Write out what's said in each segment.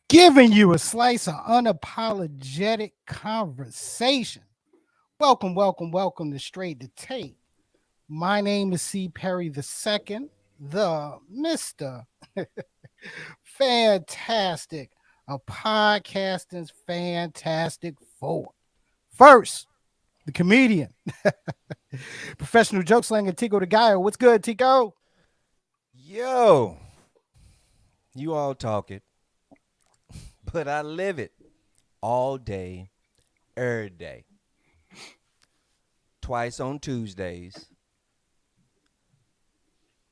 Giving you a slice of unapologetic conversation. Welcome to Straight to Tape. My name is C. Perry II, the Mr. Fantastic, a podcasting's Fantastic Four. First, the comedian, professional joke slinger Tico the Guy. What's good, Tico? Yo, you all talk it, but I live it all day, every day. Twice on Tuesdays,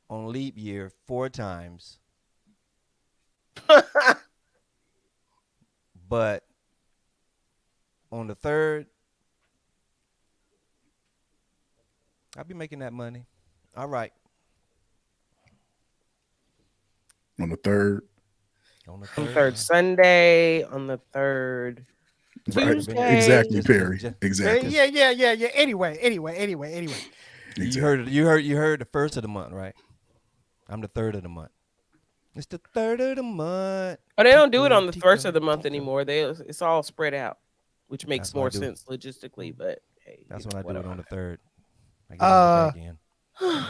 on leap year 4 times, but on the third, I'll be making that money. All right. On the third. On the On the third, third Sunday, on the third Right. Tuesday. Exactly, Just- Perry. just- Exactly. Yeah. Anyway. You heard the first of the month, right? I'm the third of the month. It's the third of the month. Oh, they don't do it on the Tico, first of the month Tico. anymore. It's all spread out, which makes That's what I more do. sense logistically. But hey, That's you when I know, do it on the whatever. third. I get on the back end.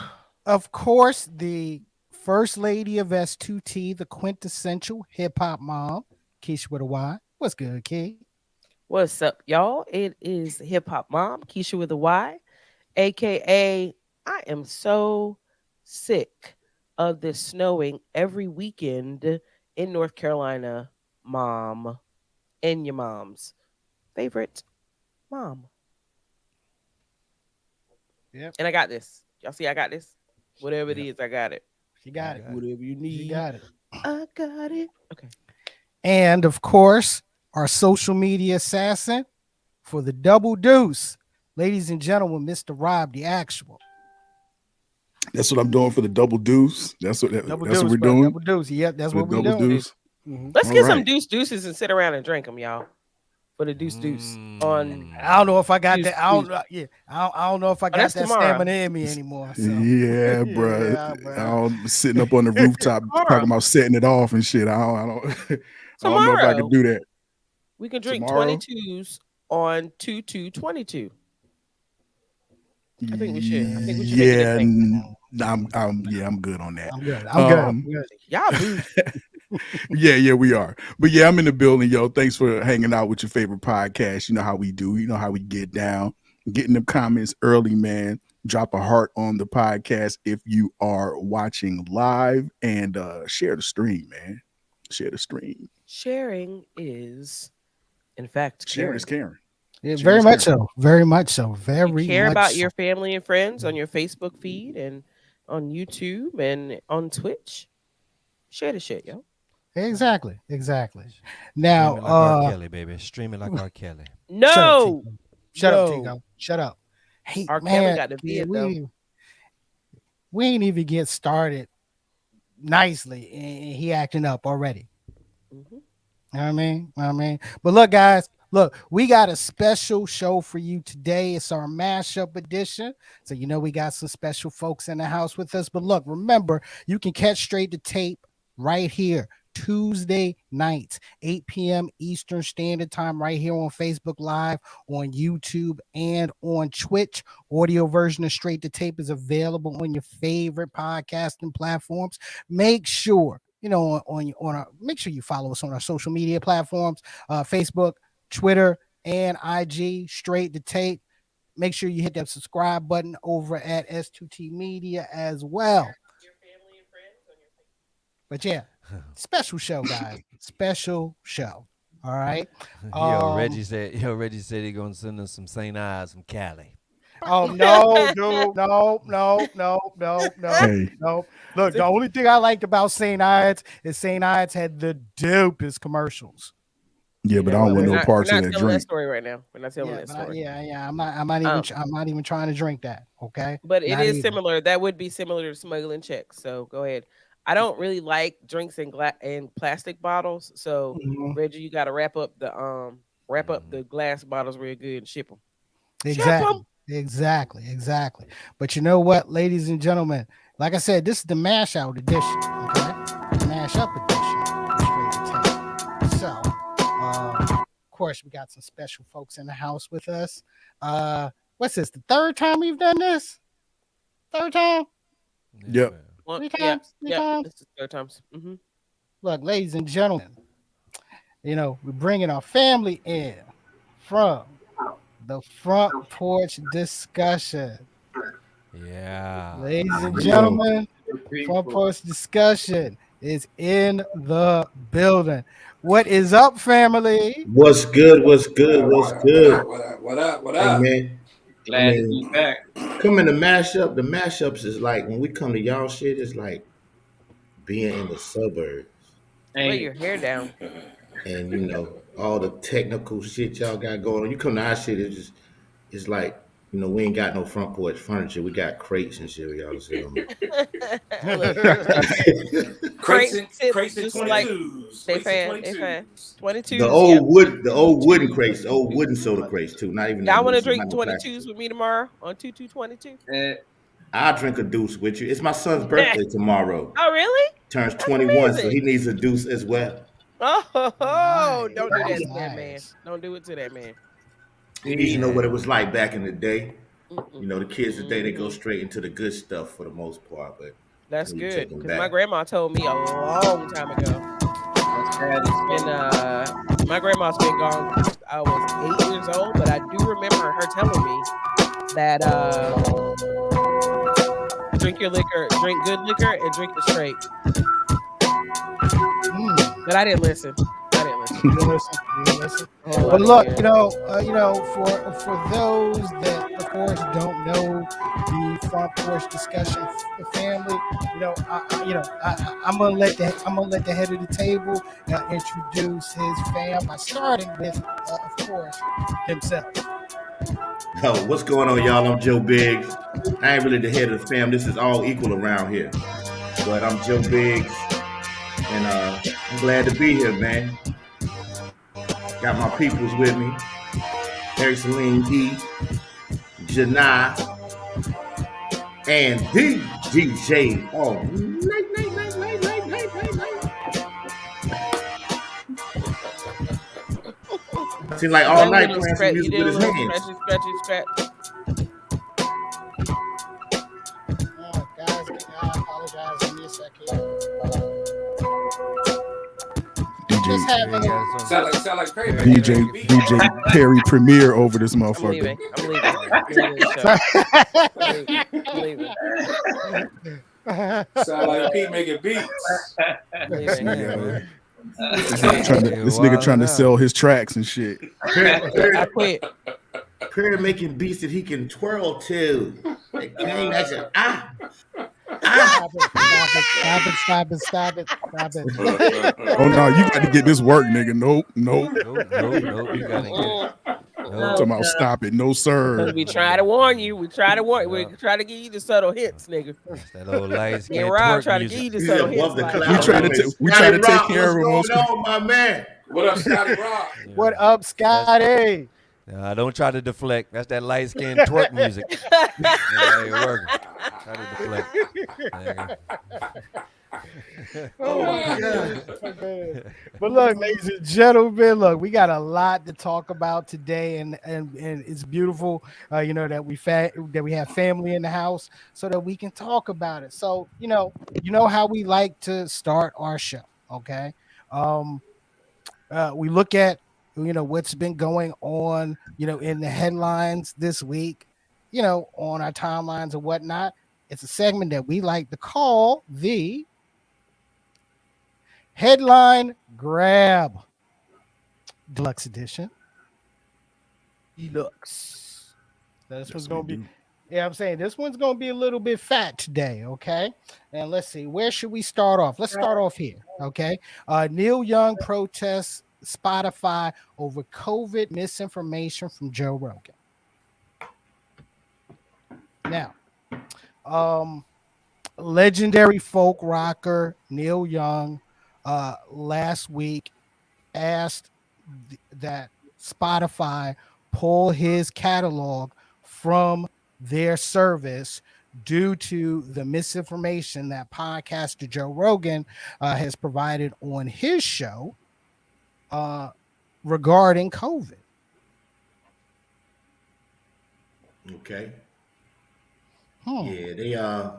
Of course, the first lady of S2T, the quintessential hip hop mom, Keisha with a Y. What's good, Key? What's up, y'all? It is Hip Hop Mom, Keisha with a Y, aka I am so sick of this snowing every weekend in North Carolina, mom, and your mom's favorite mom. Yep. And I got this. Y'all see, I got this. Whatever it Yep. is, I got it. She got it. got it. Whatever you She need, got it. I got it. Okay. And of course, our social media assassin for the double deuce, ladies and gentlemen, Mr. Rob, the actual. That's what I'm doing for the double deuce. That's what Double that's deuce, what we're bro. doing. Double deuce. Yep, that's For what the we double doing. deuce. Let's All get some right. deuces and sit around and drink them, y'all. For the deuce on. I don't know if I got Deuce, that. I don't deuce. know. Yeah, I don't know if I got that's that tomorrow. stamina in me anymore. So. Yeah, bro. Yeah, bro. I'm sitting up on the rooftop Tomorrow. talking about setting it off and shit. I don't I don't know if I can do that. We can drink Tomorrow? 22s on 2222. I think we should. I think we should make it Yeah, a thing. I'm good on that. I'm good. I'm good. Y'all boo. Yeah, we are. But yeah, I'm in the building, yo. Thanks for hanging out with your favorite podcast. You know how we do. You know how we get down. Getting them comments early, man. Drop a heart on the podcast if you are watching live, and share the stream, man. Share the stream. Sharing is, in fact, Sharing caring. is caring. Yeah, Cheers, very much Karen. so. Very much so. Very You care much about so. your family and friends on your Facebook feed and on YouTube and on Twitch. Share the shit, yo. Exactly. Now, Now, Streaming like R. Kelly, baby. Streaming like R. Kelly. No. Shut up, No. Tico. Shut up. Hey, R. man, Kelly got the yeah, vid, though. we ain't even get started nicely, and he acting up already. Mhm. You know what I mean? But look, guys, we got a special show for you today. It's our mashup edition. So, we got some special folks in the house with us. But look, remember, you can catch Straight to Tape right here, Tuesday nights, 8 p.m. Eastern Standard Time, right here on Facebook Live, on YouTube, and on Twitch. Audio version of Straight to Tape is available on your favorite podcasting platforms. Make sure, make sure you follow us on our social media platforms, Facebook, Twitter, and IG, Straight to Tape. Make sure you hit that subscribe button over at S2T Media as well. But yeah, special show, guys. Special show. All right. Reggie said he gonna send us some St. Ives from Cali. Oh no, dude, no. Hey, Look, the only thing I liked about St. Ides is St. Ides had the dopest commercials. Yeah, You but I know don't what? want We're no not we're parts of not that telling that drink. story right now. We're not telling Yeah, that but story. yeah. Um, I'm not even trying to drink that. Okay, but it not is even. similar. That would be similar to smuggling checks. So go ahead. I don't really like drinks in plastic bottles. So Mhm. Reggie, you got to wrap up Mhm. the glass bottles real good and ship them. Ship them. Exactly, exactly. But you know what, ladies and gentlemen, like I said, this is the mash out edition. Okay, the mash up edition. Straight to tape. So, of course, we got some special folks in the house with us. What's this? The third time we've done this? Third time? Yeah, Yep. man. One, Three yeah, times? Three yep. times? This is third times. Look, ladies and gentlemen, we're bringing our family in from the front porch discussion. Yeah. Ladies There and we go. gentlemen, front porch discussion is in the building. What is up, family? What's good? What's good? What What's up? What good? up? What up? What up? What Hey up? man, I Glad to be mean, back. coming to mashup. The mashups is like when we come to y'all shit. It's like being in the suburbs, Let Ain't your hair down. and all the technical shit y'all got going on. You come to our shit. It's like we ain't got no front porch furniture. We got crates and shit. We y'all to sit on. Look, Crates crates and sit crates and just twenty like twos. they Crates and fan. twenty They fan. twos. The 22s. Yep. old wood, the old wooden crates, the old wooden soda crates too. Not even Y'all want to not drink no plastic. 22s with me tomorrow on 2222? eh, I'll drink a deuce with you. It's my son's birthday tomorrow. Oh, really? Turns That's 21, so amazing. he needs a deuce as well. Oh, don't do that to that man. Nice. Don't do it to that man. He needs to know what it yeah. was like back in the day. Mm-mm. The kids today they go Hmm. straight into the good stuff for the most part, but That's we need to take good them because my back. grandma told me a long time ago. That's bad as It's been fuck. my grandma's been gone since I was 8 years old, but I do remember her telling me that drink good liquor, and drink it straight. Mm. But I didn't listen. I didn't listen. You listen, you listen. Oh, I But didn't look, hear. for those that, of course, don't know the front porch discussion family, I'm gonna let the head of the table introduce his fam by starting with, of course, himself. Oh, what's going on, y'all? I'm Joe Biggs. I ain't really the head of the fam. This is all equal around here. But I'm Joe Biggs, and I'm glad to be here, man. Got my peoples with me. Harry Celine E, Janai, and the DJ. Oh, seemed like You all did a night little playing some scratch. You music did with a his little hands. scratchy, scratchy, scratch. Guys, I apologize. Give me a second. Just DJ Perry having. got some. Sound like Perry Perry making got DJ some making good beats. feedback. DJ Perry Premier over this I'm motherfucker. leaving. I'm leaving. I'm leaving the show. Sorry. I'm leaving. I'm leaving. Sound like Pete making beats. I'm This leaving. nigga, Yeah, man. this Nigga nigga trying wilding to out. sell his tracks and shit. Perry, I Perry, quit. Perry making beats that he can twirl to. Like, dang, that's a ah. Stop it. Oh no, you got to get this work, nigga. Nope. Nope. You gotta get it. Mm-mm. Nope. Talking about stop it. No Because sir. we try to warn you. We try to warn. We Yeah. try to give you the subtle hints, nigga. That's that old light Me and skin Rob twerk try to give music. you the He's subtle hints. above the Like, We clouds. try to Anyway, we try Scotty to take Rock, care what's of him on going on, my man? What up, Scotty Rock? What Yeah. up, That's Scotty? don't try to deflect. That's that light skin twerk music. That ain't working. Try to deflect. Nigga. Oh my god. But look, ladies and gentlemen, look, we got a lot to talk about today, and it's beautiful, that that we have family in the house so that we can talk about it. So you know how we like to start our show, okay? Um, we look at what's been going on, in the headlines this week, on our timelines and whatnot. It's a segment that we like to call the headline grab deluxe edition. Deluxe. This one's Yes, we gonna be, do. yeah, I'm saying this one's gonna be a little bit fat today, okay? And let's see, where should we start off? Let's start off here, okay? Neil Young protests Spotify over COVID misinformation from Joe Rogan. Now, legendary folk rocker Neil Young last week asked that Spotify pull his catalog from their service due to the misinformation that podcaster Joe Rogan has provided on his show regarding COVID. Okay. Hmm. Yeah, they I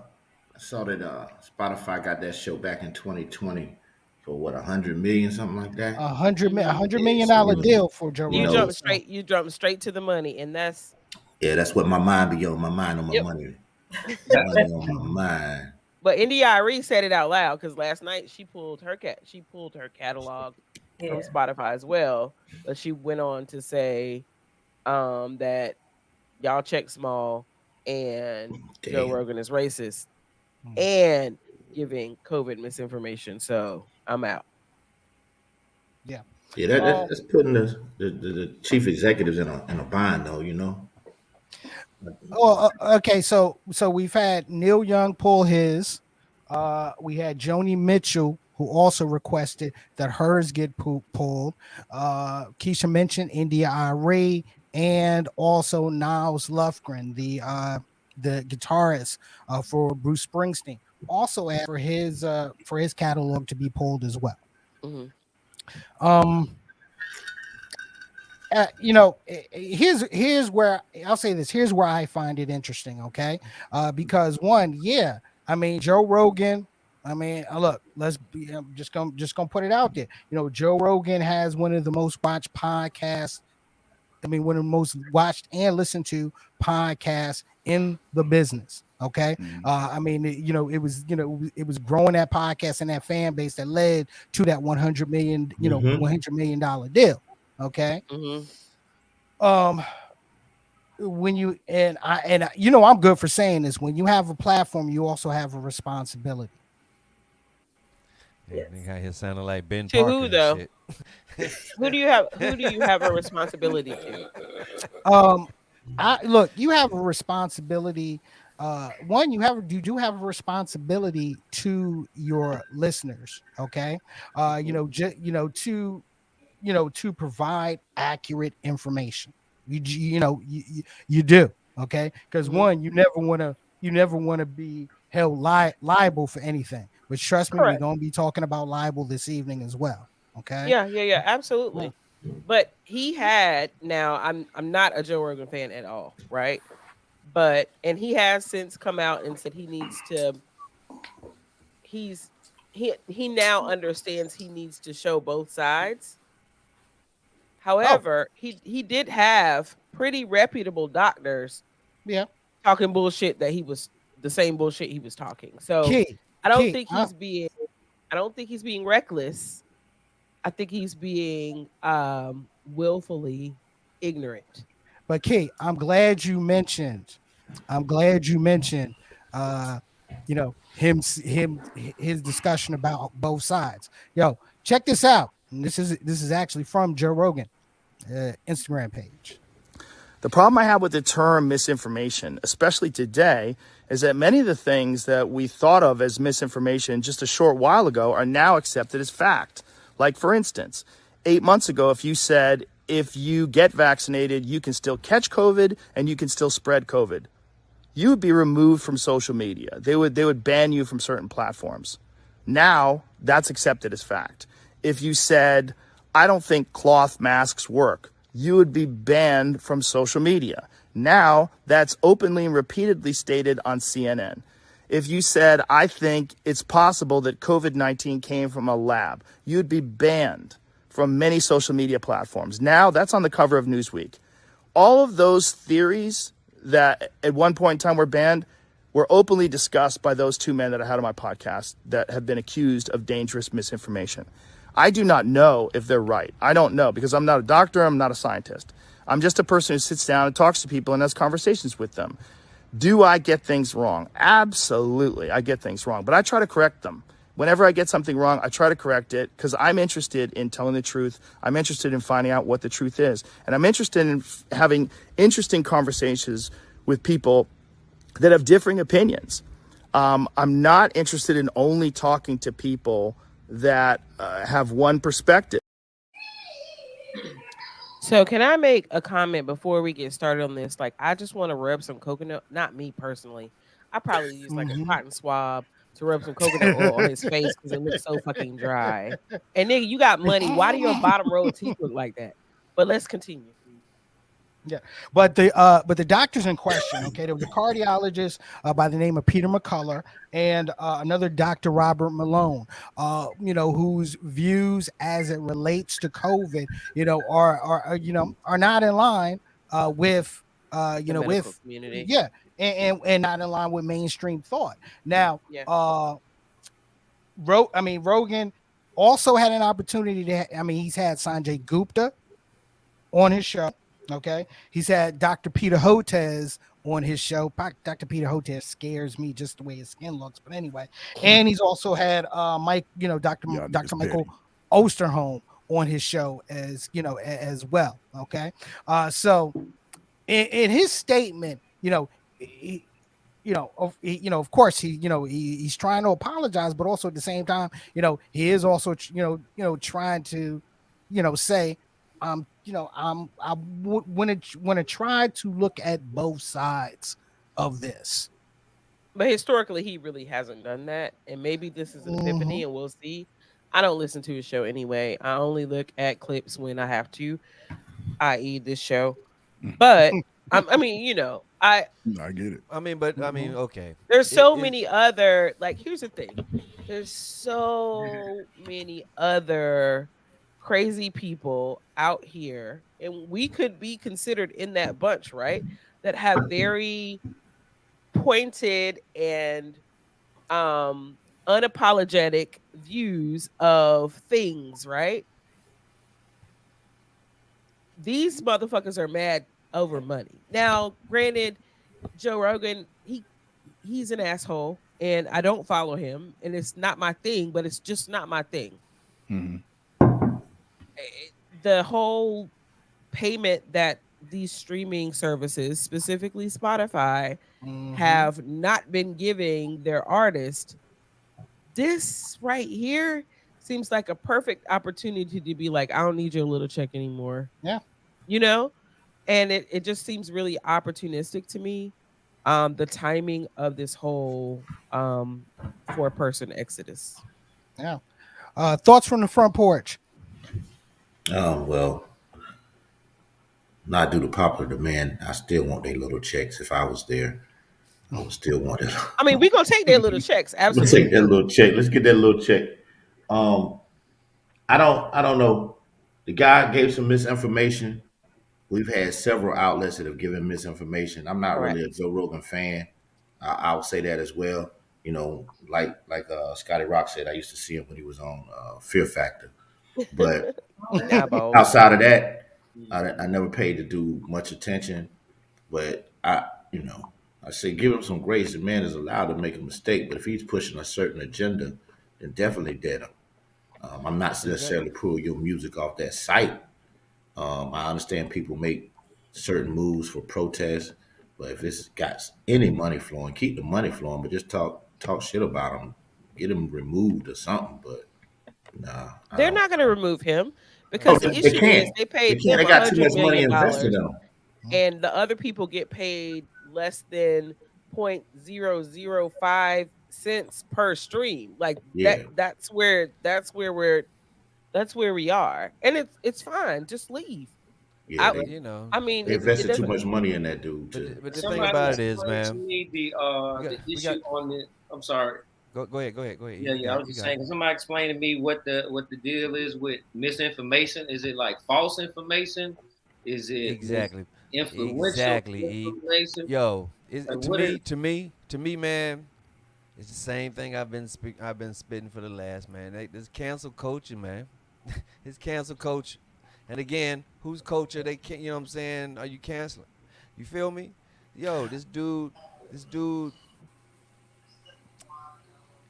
saw that Spotify got that show back in 2020 for what 100 million, something like that. $100 Yeah, million so you know, deal for Joe you You Rogan. know, jump straight to the money, and that's yeah, that's what my mind be on. My mind on my yep. money. Money on my mind. But India.Arie said it out loud because last night she pulled her catalog from Yeah. Spotify as well. But she went on to say that y'all check small and Joe Damn. Rogan is racist Hmm. and giving COVID misinformation. So I'm out. Yeah. Yeah, that's putting the chief executives in a bind though, you know. Oh, okay. So we've had Neil Young pull his. We had Joni Mitchell, who also requested that hers get pulled. Keisha mentioned India.Arie and also Niles Lofgren, the guitarist for Bruce Springsteen, also asked for his catalog to be pulled as well. Hmm. Um, here's where I'll say this. Here's where I find it interesting. Okay, because one, yeah, I mean Joe Rogan. I mean, look, let's be I'm just gonna put it out there. Joe Rogan has one of the most watched podcasts. I mean, one of the most watched and listened to podcasts in the business. Okay, I mean, it was growing that podcast and that fan base that led to that $100 million, Mm-hmm. $100 million deal. Okay, Hmm. when you I'm good for saying this. When you have a platform, you also have a responsibility. Yeah, Yes. they got here sounding like Ben To Parker who and though? shit. Who do you have? Who do you have a responsibility to? Look, you have a responsibility. One, you do have a responsibility to your listeners. Okay, to provide accurate information. You do. Okay, because Mhm. one, you never want to be held liable for anything. But trust me, we're Correct. gonna be talking about liable this evening as well. Okay. Yeah, Hmm. absolutely. But he had now. I'm not a Joe Rogan fan at all, right? And he has since come out and said he needs to. He now understands he needs to show both sides. Oh, However, he did have pretty reputable doctors yeah. talking bullshit that he was the same bullshit he was talking. So Key, I don't key. think he's being I don't think he's being reckless. I think he's being willfully ignorant. But Kate, I'm glad you mentioned. I'm glad you mentioned. His discussion about both sides. Yo, check this out. And this is actually from Joe Rogan Instagram page. The problem I have with the term misinformation, especially today, is that many of the things that we thought of as misinformation just a short while ago are now accepted as fact. Like, for instance, 8 months ago, if you said, if you get vaccinated, you can still catch COVID and you can still spread COVID, you would be removed from social media. They would ban you from certain platforms. Now, that's accepted as fact. If you said, I don't think cloth masks work, you would be banned from social media. Now, that's openly and repeatedly stated on CNN. If you said, I think it's possible that COVID-19 came from a lab, you'd be banned from many social media platforms. Now, that's on the cover of Newsweek. All of those theories that at one point in time were banned were openly discussed by those two men that I had on my podcast that have been accused of dangerous misinformation. I do not know if they're right. I don't know because I'm not a doctor. I'm not a scientist. I'm just a person who sits down and talks to people and has conversations with them. Do I get things wrong? Absolutely, I get things wrong, but I try to correct them. whenever I get something wrong, I try to correct it because I'm interested in telling the truth. I'm interested in finding out what the truth is. And I'm interested in having interesting conversations with people that have differing opinions. I'm not interested in only talking to people that have one perspective. So can I make a comment before we get started on this? Like, I just want to rub some coconut. Not me personally. I probably use like a Mhm. cotton swab to rub some coconut oil on his face because it looks so fucking dry. And nigga, you got money. Why do your bottom row of teeth look like that? But let's continue. Yeah, but the doctors in question, okay, there was a cardiologist by the name of Peter McCullough and another Dr. Robert Malone, whose views as it relates to COVID, are not in line with The medical with community. yeah, and not in line with mainstream thought. Now, Yeah. Rogan also had an opportunity to. He's had Sanjay Gupta on his show. Okay, he's had Dr. Peter Hotez on his show. Dr. Peter Hotez scares me just the way his skin looks, but anyway. And he's also had Mike, Y'all Dr. niggas Michael petty. Osterholm on his show as as well. Okay, so in his statement, of course he's trying to apologize, but also at the same time, he is also trying to say I want to try to look at both sides of this. But historically, he really hasn't done that. And maybe this is an Hmm. epiphany, and we'll see. I don't listen to his show anyway. I only look at clips when I have to, i.e., this show. But I mean, I get it. I mean, but I Hmm. mean, okay. there's It so is many other like. Here's the thing: there's so many other crazy people out here, and we could be considered in that bunch, right? That have very pointed and unapologetic views of things, right? These motherfuckers are mad over money. Now, granted, Joe Rogan, he's an asshole and I don't follow him and it's not my thing, but it's just not my thing. Mhm. The whole payment that these streaming services, specifically Spotify, Hmm. have not been giving their artists, this right here seems like a perfect opportunity to be like, I don't need your little check anymore. Yeah. You know? And it just seems really opportunistic to me. The timing of this whole 4-person exodus. Yeah. Thoughts from the front porch. Well, not due to popular demand. I still want their little checks. If I was there, I would still want it. I mean, we gonna take their little checks, We'll take that absolutely. little check. Let's get that little check. Um, I don't know. The guy gave some misinformation. We've had several outlets that have given misinformation. I'm not really a Correct. Joe Rogan fan. I'll say that as well. Like Scotty Rock said, I used to see him when he was on Fear Factor. But Nabo. outside of that, I never paid the dude much attention. But you know, I say give him some grace. The man is allowed to make a mistake, but if he's pushing a certain agenda, then definitely dead him. I'm not necessarily exactly. pulling your music off that site. I understand people make certain moves for protest, but if it's got any money flowing, keep the money flowing, but just talk shit about them, get him removed or something. But nah, I They're don't. not gonna remove him No, because the they issue can't. is they They paid can't. him They a got too hundred much money million invested dollars, in them. and the other people get paid less than 0.005 cents per stream. Like that. Yeah, That's where we are, and it's fine. Just leave. yeah. I But They you know, I mean, they it invested too doesn't. much money in that dude but too. but the thing Somebody about it is, explain to man, me the we issue got on the. I'm sorry. go ahead. Yeah, You yeah. I got was you just got saying. it. Can somebody explain to me what the deal is with misinformation? Is it like false information? Is it Exactly, influential exactly. E, information? yo, is Like to what is? me, man. It's the same thing I've been spitting for the last man. This cancel culture, man. It's cancel culture. And again, whose culture they can not you know what I'm saying? Are you canceling? You feel me? Yo, this dude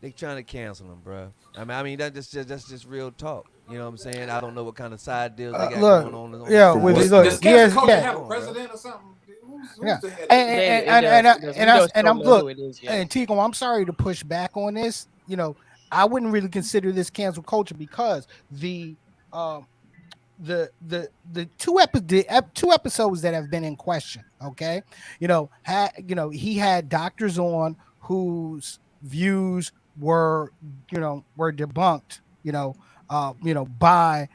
they trying to cancel him, bro. I mean that's just real talk. You know what I'm saying? I don't know what kind of side deals they got going Look, on the yeah, For with what? side, look, but Does he cancel has, culture come yeah, have a on, bro. president or something? yeah, Who's the head of it? and They and it and does. I, It does. and We I, just and don't I'm know look, who it is yet. and Tico, I'm sorry to push back on this. I wouldn't really consider this cancel culture because um the two episodes that have been in question, okay, he had doctors on whose views were debunked, by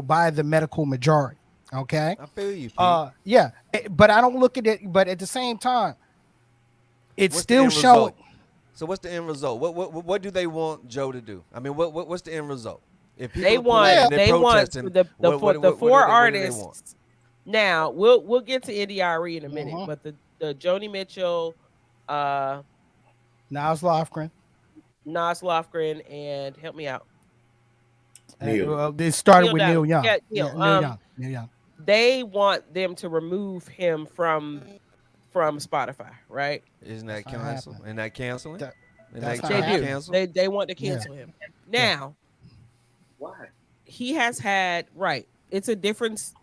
by the medical majority, okay. I feel you, Pete. Yeah, but I don't look at it, but at the same time it's What's the still end showing. result? So what's the end result? What do they want Joe to do? I mean, what's the end result? If people They are pulling Well, and they're want protesting, the four what do they want? artists. Now we'll get to NDRE in a minute, mhm. but the Joni Mitchell, uh, Nas Lofgren. Nas Lofgren, and help me out, Neil. Well, they started Neil with Neil Diamond. Young. Yeah, Yeah, Neil. Neil Young. Neil Young. They want them to remove him from Spotify, right? Isn't That's that not cancel? happening. Isn't that canceling? That Isn't that's they not They trying to do. happening. cancel? They want to Yeah, cancel him. yeah. Now Why? he has had right. It's a difference.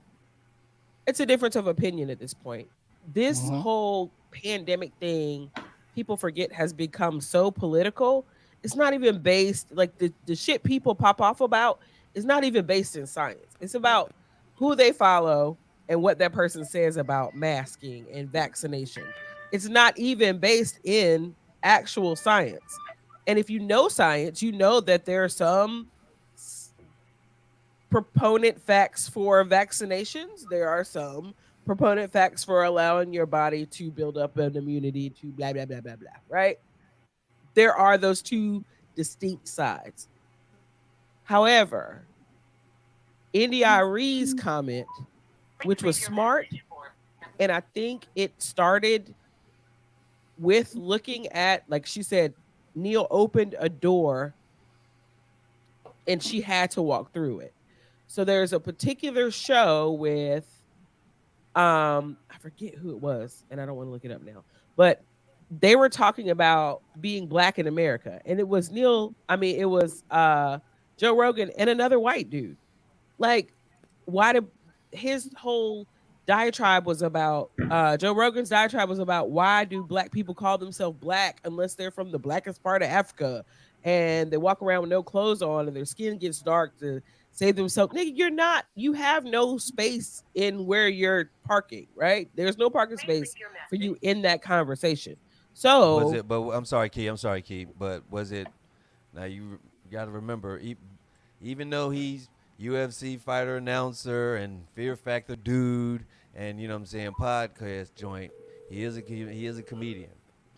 It's a difference of opinion at this point. This Hmm. whole pandemic thing, people forget, has become so political. It's not even based like the shit people pop off about is not even based in science. It's about who they follow and what that person says about masking and vaccination. It's not even based in actual science. And if you know science, you know that there are some proponent facts for vaccinations. There are some proponent facts for allowing your body to build up an immunity to blah, blah, blah, blah, blah, right? There are those two distinct sides. However, NDIRE's comment, which was smart, and I think it started with looking at, like she said, Neil opened a door and she had to walk through it. So there's a particular show with I forget who it was and I don't want to look it up now, but they were talking about being black in America, and it was it was Joe Rogan and another white dude. Like, why did his whole diatribe was about Joe Rogan's diatribe was about why do black people call themselves black unless they're from the blackest part of Africa and they walk around with no clothes on and their skin gets dark to save themselves. Nigga, you're not, you have no space in where you're parking, right? There's no parking space for you in that conversation. But was So it? But I'm sorry, Key. I'm sorry, Key. But was it? Now you got to remember, even though he's UFC fighter announcer and Fear Factor dude, and you know what I'm saying, podcast joint, he is a comedian.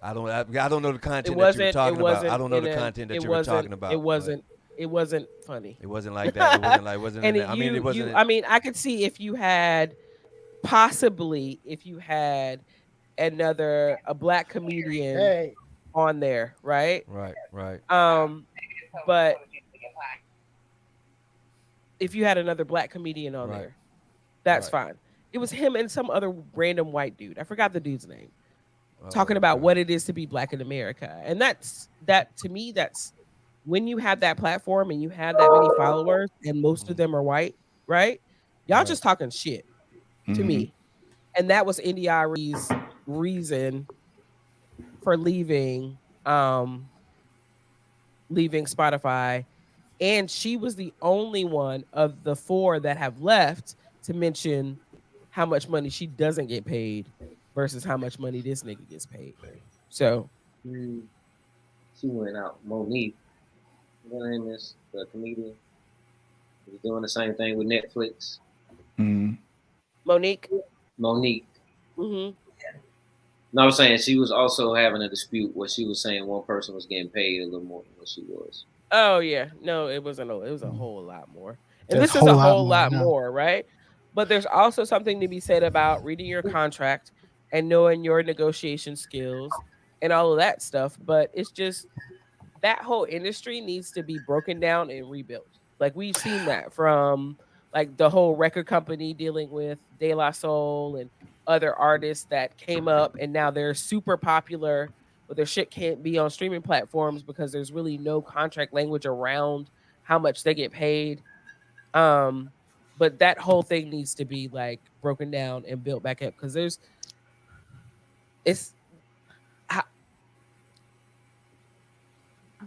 I don't know the content that you were talking about. I don't know the content that you were talking about. But it wasn't funny. it wasn't like that. It wasn't like wasn't in And that. I mean, it wasn't. I mean, I could see if you had possibly if you had another a black comedian Hey, on there, right? Right, right, Um, but if you had another black comedian on right, there, that's right. fine. It was him and some other random white dude. I forgot the dude's name. Talking Oh, about okay. what it is to be black in America. And that to me, that's when you have that platform and you have that many followers and most of Mm, them are white, right? Y'all right. just talking shit to Mhm. me. And that was NDIRE's reason for leaving Spotify. And she was the only one of the four that have left to mention how much money she doesn't get paid versus how much money this nigga gets paid. So Mm, she went out. Monique, her name is the comedian. She's doing the same thing with Netflix. Mhm. Monique, Monique. hmm No, I'm saying she was also having a dispute where she was saying one person was getting paid a little more than what she was. oh yeah, no, it wasn't. It was a whole lot more, and there's this a is a whole lot whole more. lot No. more, right? But there's also something to be said about reading your contract and knowing your negotiation skills and all of that stuff. But it's just that whole industry needs to be broken down and rebuilt. Like we've seen that from like the whole record company dealing with De La Soul and other artists that came up and now they're super popular but their shit can't be on streaming platforms because there's really no contract language around how much they get paid. Um, but that whole thing needs to be like broken down and built back up because it's ho-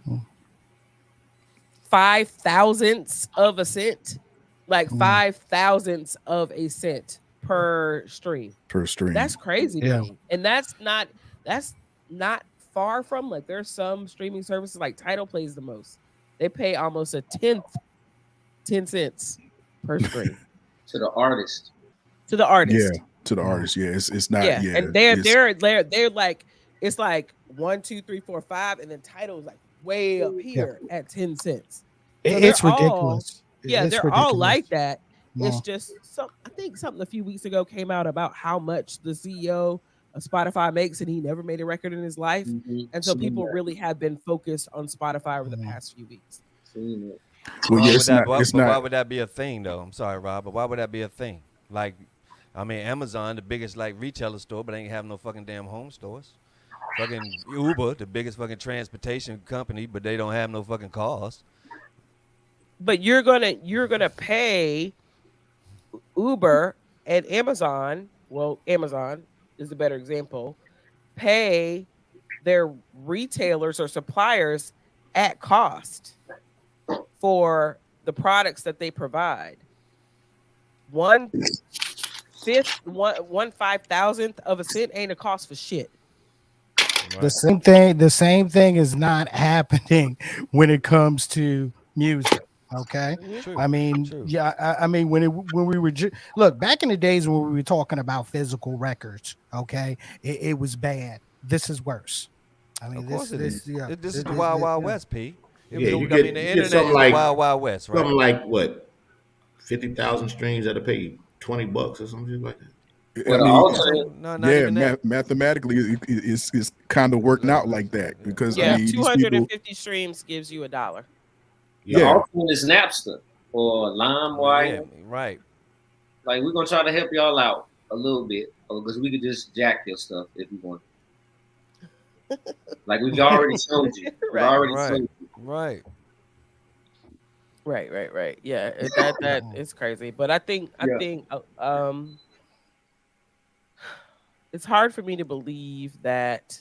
Mm. 5 thousandths of a cent, like Mm. 5 thousandths of a cent per stream. per stream. That's crazy to Yeah. me. And that's not far from, like, there's some streaming services like Tidal plays the most. They pay almost a tenth, 10 cents per stream To the artist. to the Yeah, artist. to the Yeah. artist. Yeah, it's not. Yeah. Yeah, And they're it's, they're like, it's like 1, 2, 3, 4, 5, and then Tidal is like way up here at 10 cents. So It's they're all, ridiculous. yeah, It's they're all ridiculous. like that. It's Yeah. just some. I think something a few weeks ago came out about how much the CEO of Spotify makes, and he never made a record in his life. And so Seen people that. really have been focused on Spotify over the Mhm. past few weeks. Seen it. well, Why yeah, would it's that? not. Why, It's but why not. would that be a thing, though? I'm sorry, Rob, but why would that be a thing? Like, I mean, Amazon, the biggest like retailer store, but ain't have no fucking damn home stores. Fucking Uber, the biggest fucking transportation company, but they don't have no fucking cars. But you're gonna pay Uber and Amazon. Well, Amazon is a better example. Pay their retailers or suppliers at cost for the products that they provide. One fifth, one 5,000th of a cent ain't a cost for shit. The Right. same thing. The same thing is not happening when it comes to music. Okay. Mhm. True. I mean, True. yeah. I mean, when we were look back in the days when we were talking about physical records, okay, it was bad. This is worse. I mean, Of course it is. yeah. This is the Wild Wild Yeah. West, P. Yeah, I you mean, the get internet something is the like Wild Wild West, right? something like what 50,000 streams that'll pay you $20 or something like that. Well, I the mean, alternate, No, not yeah, even that. mathematically, it's kind of working out like that because I Yeah, mean, these people. 250 streams gives you $1. the Yeah. alternate is Napster or Yeah, LimeWire. right. Like, we're gonna try to help y'all out a little bit, because we could just jack your stuff if you want. Like, we've already showed you. We've Right. already Right. showed you. Right. Right. Yeah, that is crazy. But I think it's hard for me to believe that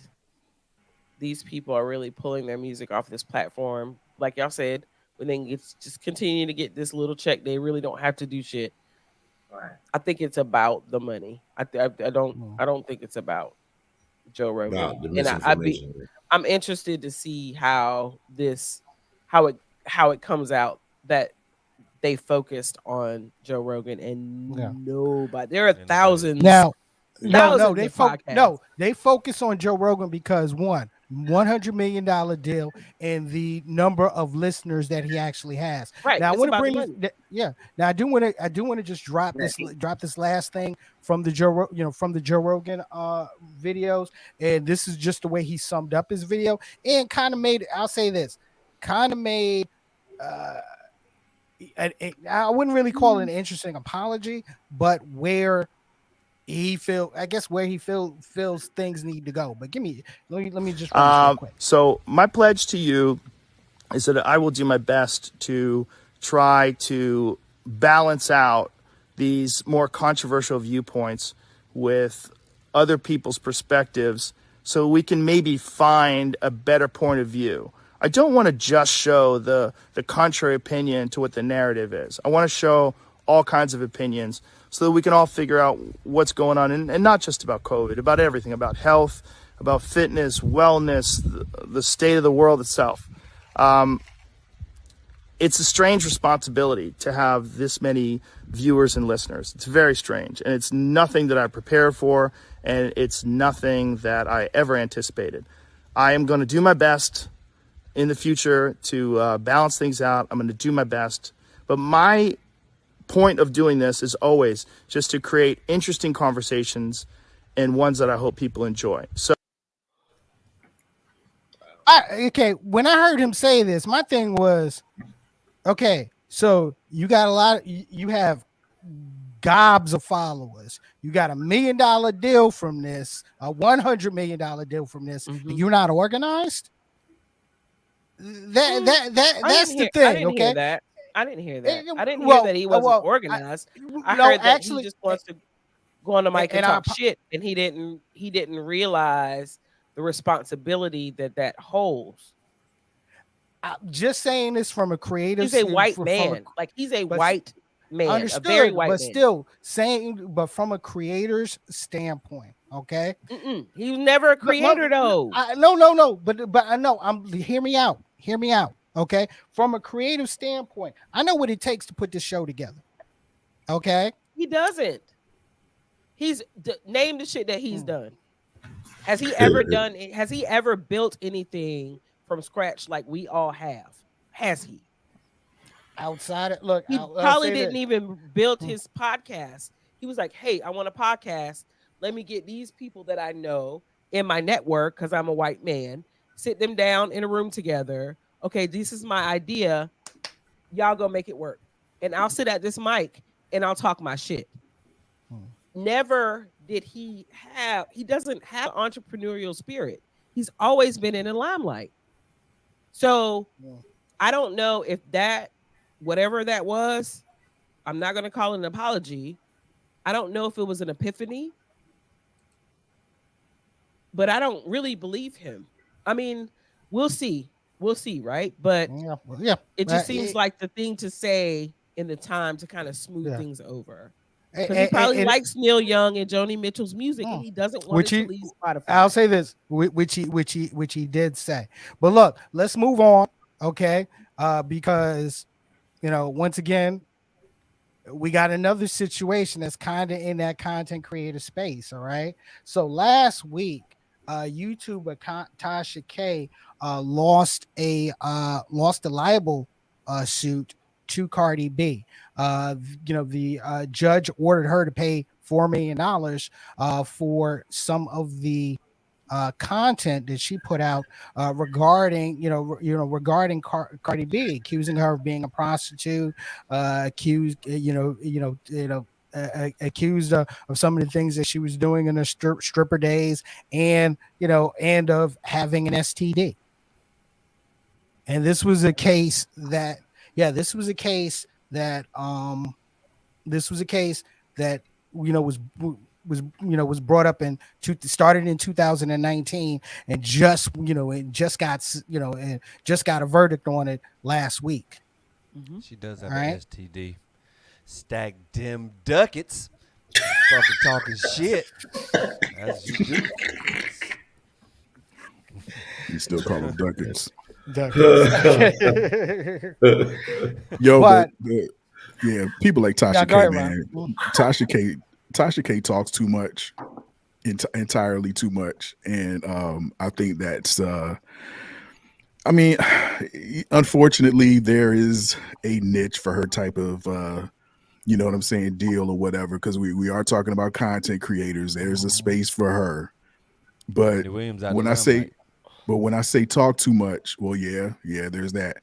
these people are really pulling their music off this platform. Like y'all said, when they just continue to get this little check, they really don't have to do shit. Right. I think it's about the money. I Mm. don't think it's about Joe Rogan. About the And misinformation. I'm interested to see how it comes out that they focused on Joe Rogan and Yeah. nobody. There are Anybody. thousands. Now, no, Thousands they of podcasts. they focus on Joe Rogan because one, $100 million deal and the number of listeners that he actually has. Right. Now I It's want to about the bring this, money. yeah. Now I do want to just drop this last thing from the from the Joe Rogan videos, and this is just the way he summed up his video and kind of made. I'll say this, kind of made. I wouldn't really call it an interesting apology, but where where he feels things need to go. But let me just run this real quick. So my pledge to you is that I will do my best to try to balance out these more controversial viewpoints with other people's perspectives so we can maybe find a better point of view. I don't want to just show the contrary opinion to what the narrative is. I want to show all kinds of opinions so that we can all figure out what's going on, and not just about COVID, about everything, about health, about fitness, wellness, the state of the world itself. It's a strange responsibility to have this many viewers and listeners. It's very strange, and it's nothing that I prepared for, and it's nothing that I ever anticipated. I am going to do my best in the future to balance things out. I'm going to do my best, but my point of doing this is always just to create interesting conversations and ones that I hope people enjoy. So Okay, when I heard him say this, my thing was, okay, so you got you have gobs of followers. You got $1 million deal from this, a $100 million deal from this, and Mhm. you're not organized. That Mm, that that I that's didn't the hear. I thing, didn't hear okay? that. I didn't hear Eh, that. I didn't hear well, that he wasn't well, organized. I no, heard that he actually, just wants to go on the mic and and I talk shit, and he didn't realize the responsibility that holds. I'm just saying this from a creative, He's a white from a, man. Like he's a but white man, a very understood, white but man. still saying, but from a creator's standpoint, okay. Mm-mm. He was never a Look, creator though. no, but I know. Hear me out. Hear me out. Okay, from a creative standpoint, I know what it takes to put this show together. Okay. He doesn't. Name the shit that he's Hmm. done. Has he ever done? Has he ever built anything from scratch like we all have? Has he? Outside of look, He I'll probably say didn't this. even build Hmm. his podcast. He was like, "Hey, I want a podcast. Let me get these people that I know in my network because I'm a white man. Sit them down in a room together. Okay, this is my idea. Y'all go make it work, and I'll sit at this mic and I'll talk my shit." Hmm. Never did he have. He doesn't have entrepreneurial spirit. He's always been in the limelight. So Hmm. I don't know if that, whatever that was, I'm not going to call it an apology. I don't know if it was an epiphany, but I don't really believe him. I mean, we'll see. We'll see, right? But Yeah, well, yeah, it just seems it- like the thing to say in the time to kind of smooth yeah, things over. Because he and, probably likes Neil Young and Joni Mitchell's music and hmm. he doesn't want which it to he, leave I'll Spotify. say this, which he did say. But look, let's move on, okay? Because once again, we got another situation that's kind of in that content creator space. All right. So last week, YouTuber Tasha K lost a libel suit to Cardi B. The judge ordered her to pay $4 million for some of the content that she put out regarding Cardi B, accusing her of being a prostitute, accused of some of the things that she was doing in her stripper days, and of having an STD. And this was a case that, yeah, this was a case that was brought up started in 2019, and just got a verdict on it last week. Mm-hmm. She does All have an right. STD. Stack dim ducats. Fucking talking shit. As you do. You still call them duckets. Yo, But but yeah, people like yeah, Tasha go K, ahead, Ron. man. Tasha K talks too much, entirely too much, and I think that's. I mean, unfortunately, there is a niche for her type of. You know what I'm saying, deal or whatever, because we are talking about content creators. There's a space for her. But Wendy Williams out the when I say limelight. but when I say talk too much, well, yeah, there's that.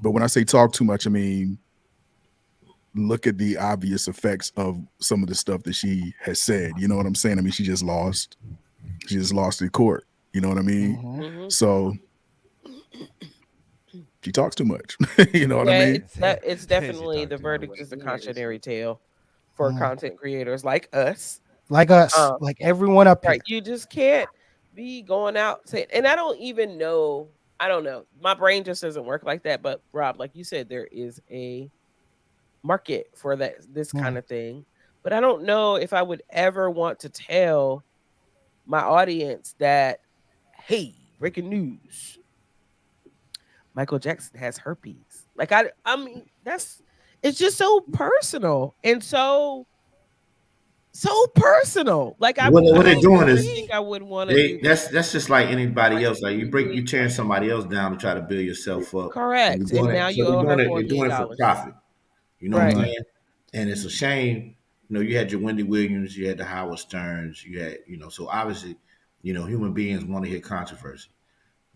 But when I say talk too much, I mean look at the obvious effects of some of the stuff that she has said. You know what I'm saying? I mean, she just lost. She just lost in court. You know what I mean? Mm-hmm. Mm-hmm. So she talks too much. You know what I Yeah, mean? it's She definitely talked the too much. verdict is a cautionary tale for Mm. content creators like us. Like us, Um, like everyone up here. right, you just can't be going out saying, and I don't even know. I don't know. My brain just doesn't work like that. But Rob, like you said, there is a market for this kind Mm. of thing. But I don't know if I would ever want to tell my audience that, hey, breaking news, Michael Jackson has herpes. Like I mean, it's just so personal and so personal. Like I What they're don't doing ever is think I would want to they do that's just like anybody like else. Like you tearing somebody else down to try to build yourself up. So you're correct. And doing now it. So you owe her $4 you're doing million. it for profit. You know what I'm Right. Right. saying? And it's a shame. You had your Wendy Williams, you had the Howard Sterns, you had, so obviously, human beings want to hear controversy.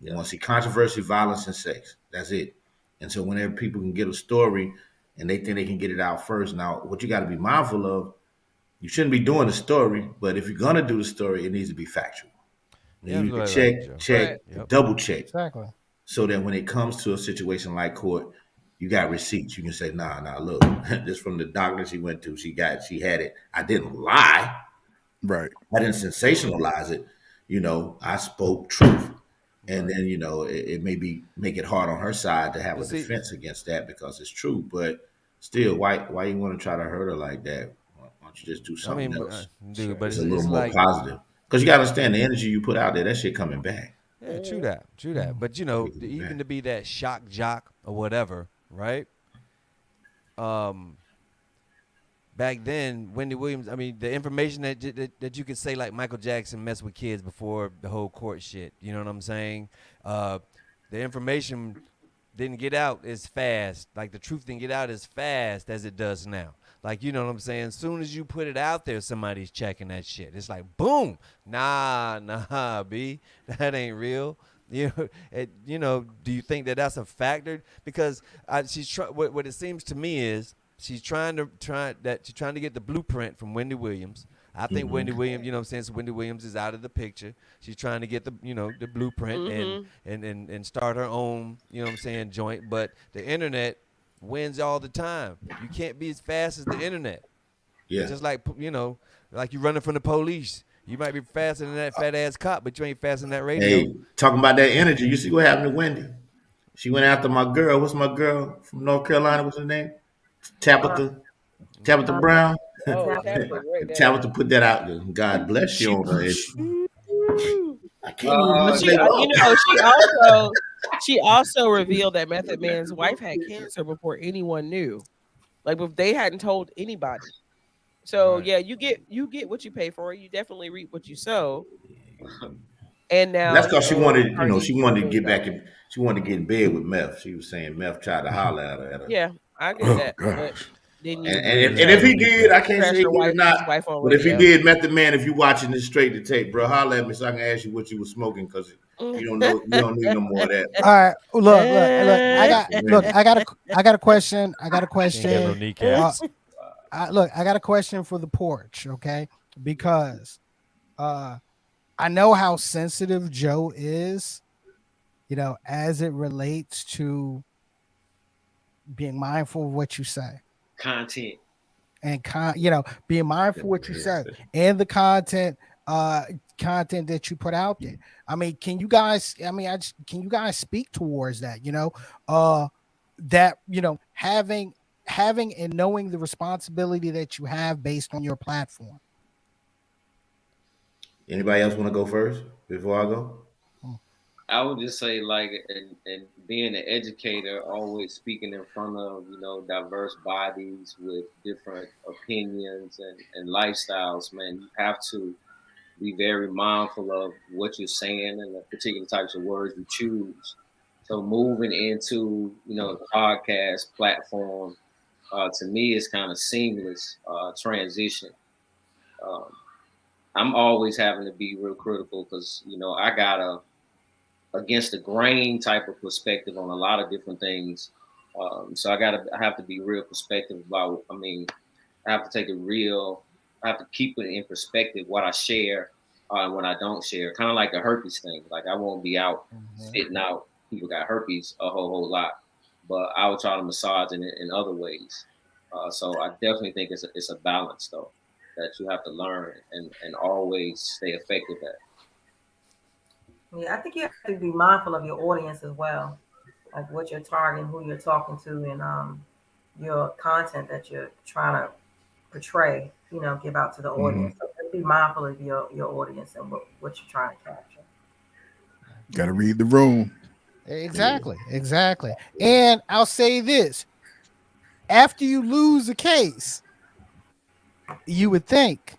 They want to see controversy, violence, and sex. That's it. And so whenever people can get a story and they think they can get it out first, now what you got to be mindful of, You shouldn't be doing the story, but if you're gonna do the story, it needs to be factual. And Yeah, you need to right, check, Joe. check, Right. Yep. double check, Exactly. so that when it comes to a situation like court, you got receipts. You can say, nah, look, this from the doctor she went to. She had it. I didn't lie. Right. I didn't sensationalize it. I spoke truth. And Right. then, it may be make it hard on her side to have But a see, defense against that because it's true. But still, why you want to try to hurt her like that? Why don't you just do I something mean, else? dude, but It's it's, a little it's more like, positive. Because you gotta understand the energy you put out there, that shit coming back. yeah, true that. But Back. even to be that shock jock or whatever, right? Um, back then, Wendy Williams. I mean, the information that you could say like Michael Jackson messed with kids before the whole court shit. You know what I'm saying? Uh, the information didn't get out as fast. Like the truth didn't get out as fast as it does now. Like, you know what I'm saying? As soon as you put it out there, somebody's checking that shit. It's like boom, nah, b, that ain't real. Do you think that that's a factor? Because what it seems to me is she's trying to get the blueprint from Wendy Williams. I think Hmm. Wendy Williams, you know what I'm saying? So Wendy Williams is out of the picture. She's trying to get the blueprint and, Mm-hmm. and start her own, you know what I'm saying, joint. But the internet wins all the time. You can't be as fast as the internet. It's Yeah. just like you running from the police. You might be faster than that fat ass cop, but you ain't faster than that radio. Hey, talking about that energy, you see what happened to Wendy? She went after my girl. What's my girl from North Carolina? What's her name? Uh, Tabitha. Tabitha um, Brown. Oh, Tabitha. Tabitha, great that. Tabitha put that out there. God bless you She, on her. I can't even But use she, their you law. know, she also revealed that Method Man's wife had cancer before anyone knew. Like if they hadn't told anybody. So Right. yeah, you get what you pay for. You definitely reap what you sow. And That's now because Cardi she wanted to moved get on. back in. She wanted to get in bed with Meth. She was saying Meth tried to holler at her. Yeah, I get Oh that. But gosh. then And, you and, Wait a if, you and minute, if trash he Veronica. did, I you can't trash say he your did or wife not. his wife on But if he radio. did, Method Man, if you watching this straight to tape, bro, holler at me so I can ask you what you was smoking because you don't need no more of that. all right. Look. I got a question. I got a She ain't got question. no Uh, kneecaps. I got a question for the porch. Okay, because I know how sensitive Joe is. As it relates to being mindful of what you say Content. and being mindful of what you say and the content that you put out there. I mean, can you guys? I mean, can you guys speak towards that? That having and knowing the responsibility that you have based on your platform. Anybody else want to go first before I go? I would just say like and being an educator, always speaking in front of diverse bodies with different opinions and lifestyles. Man, you have to be very mindful of what you're saying and the particular types of words you choose. So moving into the podcast platform, to me is kind of seamless transition. Um, I'm always having to be real critical because I got a against the grain type of perspective on a lot of different things. So I have to be real perspective about. I mean, I have to take a real. I have to keep it in perspective what I share and what I don't share. Kind of like the herpes thing. Like I won't be out Mhm. spitting out people got herpes a whole lot, but I will try to massage it in other ways. So I definitely think it's a balance though that you have to learn and always stay effective at. Yeah, I think you have to be mindful of your audience as well, like what you're targeting, who you're talking to, and your content that you're trying to portray. Give out to the Hmm. audience. So just be mindful of your audience and what you're trying to capture. Got to read the room. Yeah. Exactly. And I'll say this: after you lose a case, you would think,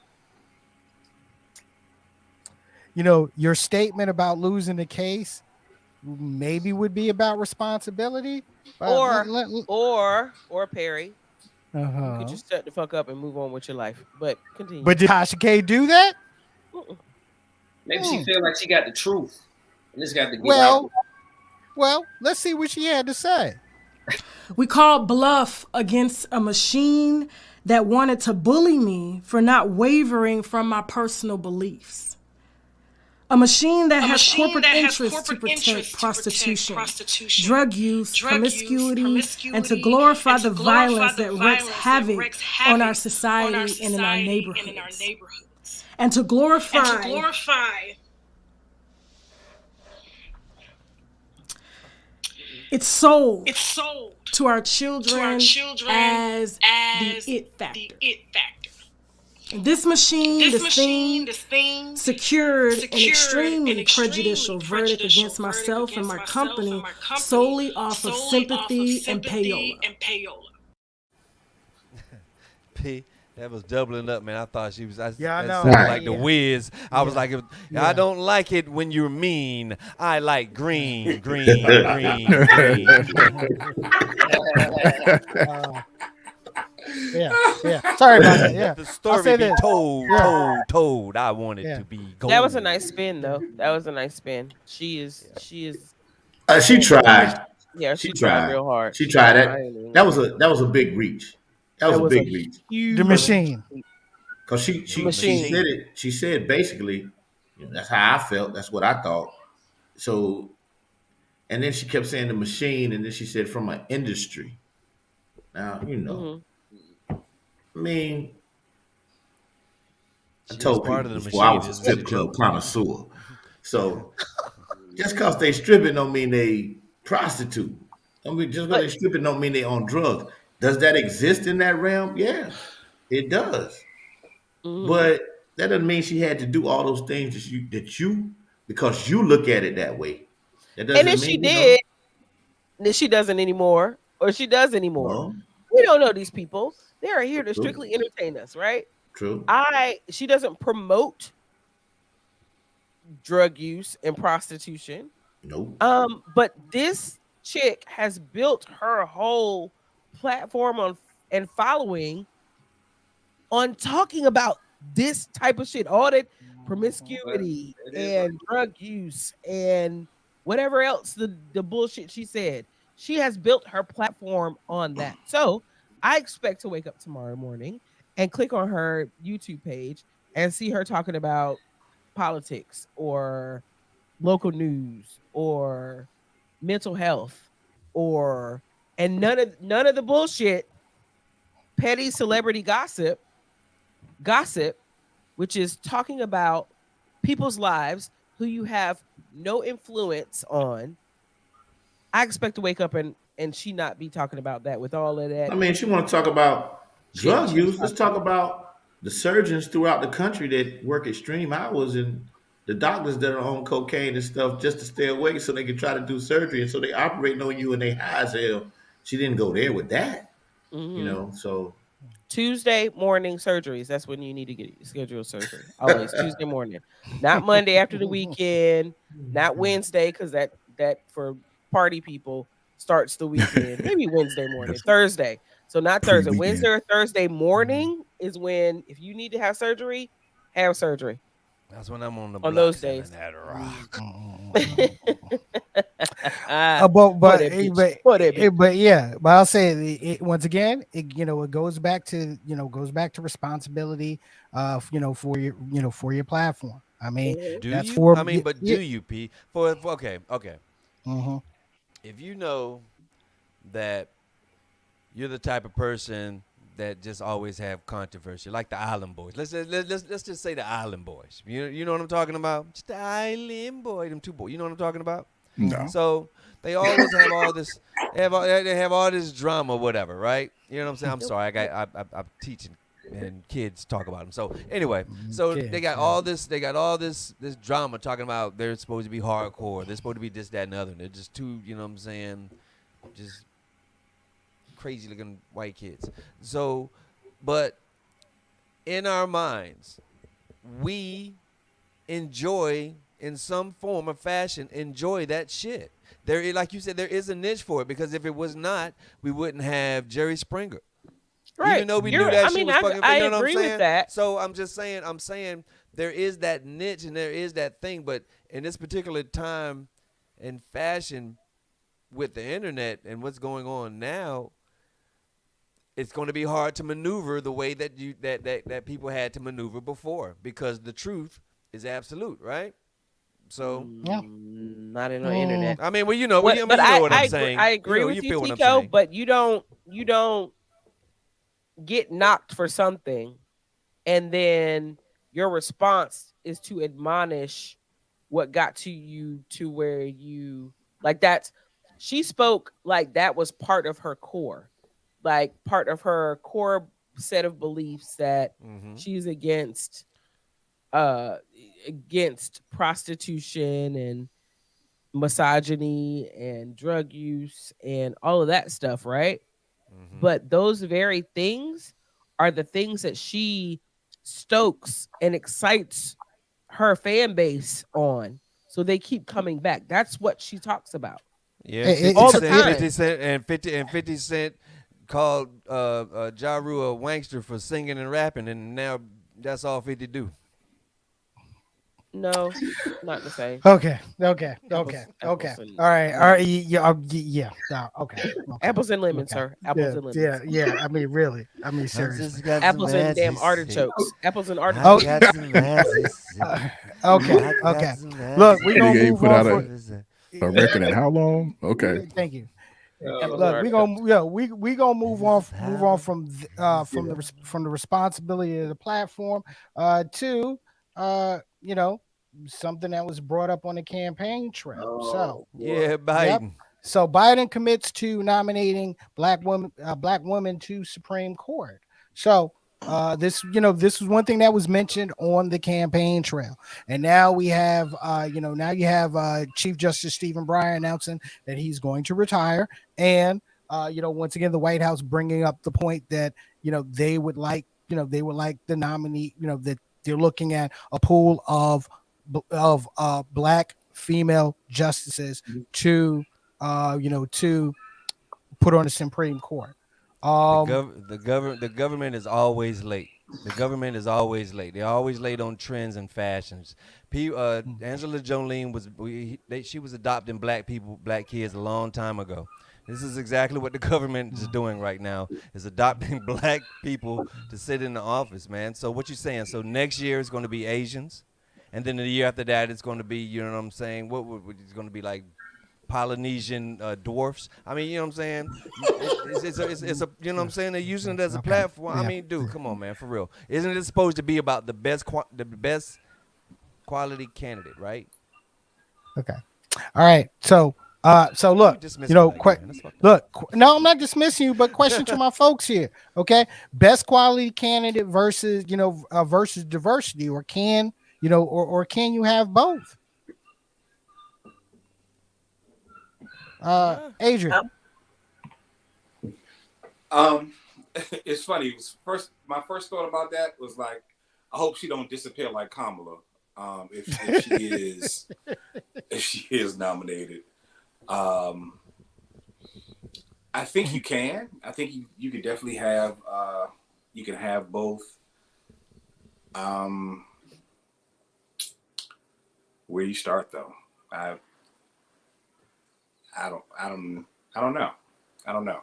your statement about losing the case maybe would be about responsibility. But Or Perry, you could uh-huh. just shut the fuck up and move on with your life. But But continue. did Tasha K do that? Mm-mm. Maybe she Hmm. feel like she got the truth and just got to get out. Well, let's see what she had to say. We call bluff against a machine that wanted to bully me for not wavering from my personal beliefs. A machine that has corporate interests to protect prostitution, drug use, promiscuity, and to glorify the violence that wreaks havoc on our society and in our neighborhoods. And to glorify its soul to our children as the it factor. This machine, this thing, secured an extremely prejudicial verdict against myself and my company solely off of sympathy and payola. P, that was doubling up, man. I thought she was. Yeah, I That know. sounded Right. like the Yeah. Wiz. I was Yeah. like, Yeah. I don't like it when you're mean. I like green, green, green, green. Uh, yeah. Yeah. Sorry about that. Yeah. Let the I'll story say be this. told, Yeah. told. I want it Yeah. to be gold. That was a nice spin, though. That was a nice spin. She is. She tried. Yeah, She she tried tried. real hard. She tried I that. ain't even That gonna was lie. a big reach. That was That a was a big reach. The huge machine. Cause The she machine. said it. She said basically, that's how I felt. That's what I thought. So, and then she kept saying the machine, and then she said from an industry. Now Hmm. I mean, I She is told part people of the before I machine, was a isn't she, strip Joe? club connoisseur. So just cause they stripping don't mean they prostitute. I mean, just because But they stripping don't mean they on drugs. Does that exist in that realm? Yeah, it does. hmm But that doesn't mean she had to do all those things that you because you look at it that way. That and doesn't if she mean did, then she doesn't anymore, or she does anymore. no, We don't know these people. They are here to true, strictly entertain us, right? true, She doesn't promote drug use and prostitution. nope. But this chick has built her whole platform on and following on talking about this type of shit, all that But promiscuity it is a and drug use and whatever else the bullshit she said. She has built her platform on that. So I expect to wake up tomorrow morning and click on her YouTube page and see her talking about politics or local news or mental health or and none of the bullshit petty celebrity gossip, which is talking about people's lives who you have no influence on. I expect to wake up and she not be talking about that with all of that I mean, she want to talk about shit drug she's use. Let's talking talk about. about the surgeons throughout the country that work extreme hours and the doctors that are on cocaine and stuff just to stay awake so they can try to do surgery. And so they operating on you and they high as hell. She didn't go there with that, Hmm. So Tuesday morning surgeries. That's when you need to get scheduled surgery. Always Tuesday morning, not Monday after the weekend, not Wednesday because that for party people starts the weekend. Maybe Wednesday morning, That's Thursday. So not Thursday, Wednesday pre-weekend. or Thursday morning is when if you need to have surgery, have surgery That's when I'm on the on block those selling days. that rock. But For that bitch. For that bitch. but yeah, but I'll say once again, it goes back to responsibility, for your platform. I mean, Mhm. Do that's you? for I mean, but yeah. do you, P? Okay, okay. Mhm. If you know that you're the type of person that just always have controversy, like the Island Boys. Let's just say the Island Boys. You know what I'm talking about? Just the Island Boy, them two boys. You know what I'm talking about? No. So they always have all this. They have all this drama, whatever, right? You know what I'm saying? I'm Yep. sorry. Yep. I'm teaching, and kids talk about them. So anyway, so they Kids, got yeah. all this. They got all this drama talking about they're supposed to be hardcore. They're supposed to be this, that, and the other. And they're just two. You know what I'm saying? Just crazy looking white kids. So, but in our minds, we enjoy in some form or fashion enjoy that shit. Like you said, there is a niche for it because if it was not, we wouldn't have Jerry Springer. Right. Even though we knew You're that I shit mean, was fucking, I you know what I'm agree with saying? that. So I'm saying there is that niche and there is that thing, but in this particular time and fashion with the internet and what's going on now, it's going to be hard to maneuver the way that that people had to maneuver before, because the truth is absolute, right? So Yeah. Not in the Mm, internet. I mean, well, you know, What? I But mean, you know what I'm I saying. agree You with you, feel what I'm Tico. saying. But you don't get knocked for something, and then your response is to admonish what got to you to where you like that's she spoke like that was part of her core, like part of her core set of beliefs that Hmm. she's uh against prostitution and misogyny and drug use and all of that stuff, right? Hmm. But those very things are the things that she stokes and excites her fan base on. So they keep coming back. That's what she talks about Yeah, 50 all it's the Cent, it, 50 time. Cent, and 50 Cent called Ja Rule a wankster for singing and rapping, and now that's all 50 do. No, not the same. okay, okay, okay, okay. Apples and All right, all right. lemons. Yeah, yeah. No, okay, okay, Apples and lemons, okay. sir. Apples Yeah, and yeah, lemons. yeah. I mean, really. I mean, I seriously. just got some Apples and damn magic. artichokes. Apples and I Oh, got artichokes. some magic. okay, I got okay. some Look, magic. we're That gonna nigga ain't move put on out from. a record in how long? Okay. Thank you. Apples and Look, we artichokes. gonna yeah, we gonna This is the move on power. from the responsibility of the platform to something that was brought up on the campaign trail. So Oh boy. Yeah, yep. Biden. So Biden commits to nominating black women to Supreme Court. So this was one thing that was mentioned on the campaign trail, and now we have now you have Chief Justice Stephen Breyer announcing that he's going to retire, and once again the White House bringing up the point that they would like the nominee, that they're looking at a pool of black female justices to to put on the Supreme Court. Um, The government is always late. The government is always late. They're always late on trends and fashions. Angela Jolene she was adopting black kids a long time ago. This is exactly what the government is doing right now, is adopting black people to sit in the office, man. So what you saying? So next year is going to be Asians, and then the year after that it's going to be, you know what I'm saying? What it's going to be like Polynesian dwarfs. I mean, you know what I'm saying? It's a you know what I'm saying? They're using it as a okay. platform. I Yeah. mean, dude, come on, man, for real. Isn't it supposed to be about the best quality candidate, right? Okay. All right. So Why you look, dismiss me like that, man? That's fucked up. no, I'm not dismissing you, but question to my folks here. Okay. Best quality candidate versus, versus diversity, or or can you have both? Yeah. Adrian. Um, it's funny. It was my first thought about that was like, I hope she don't disappear like Kamala. If she is if she is nominated, I think you can. I think you could definitely have you can have both. Um, where you start though, I I don't I don't I don't know. I don't know.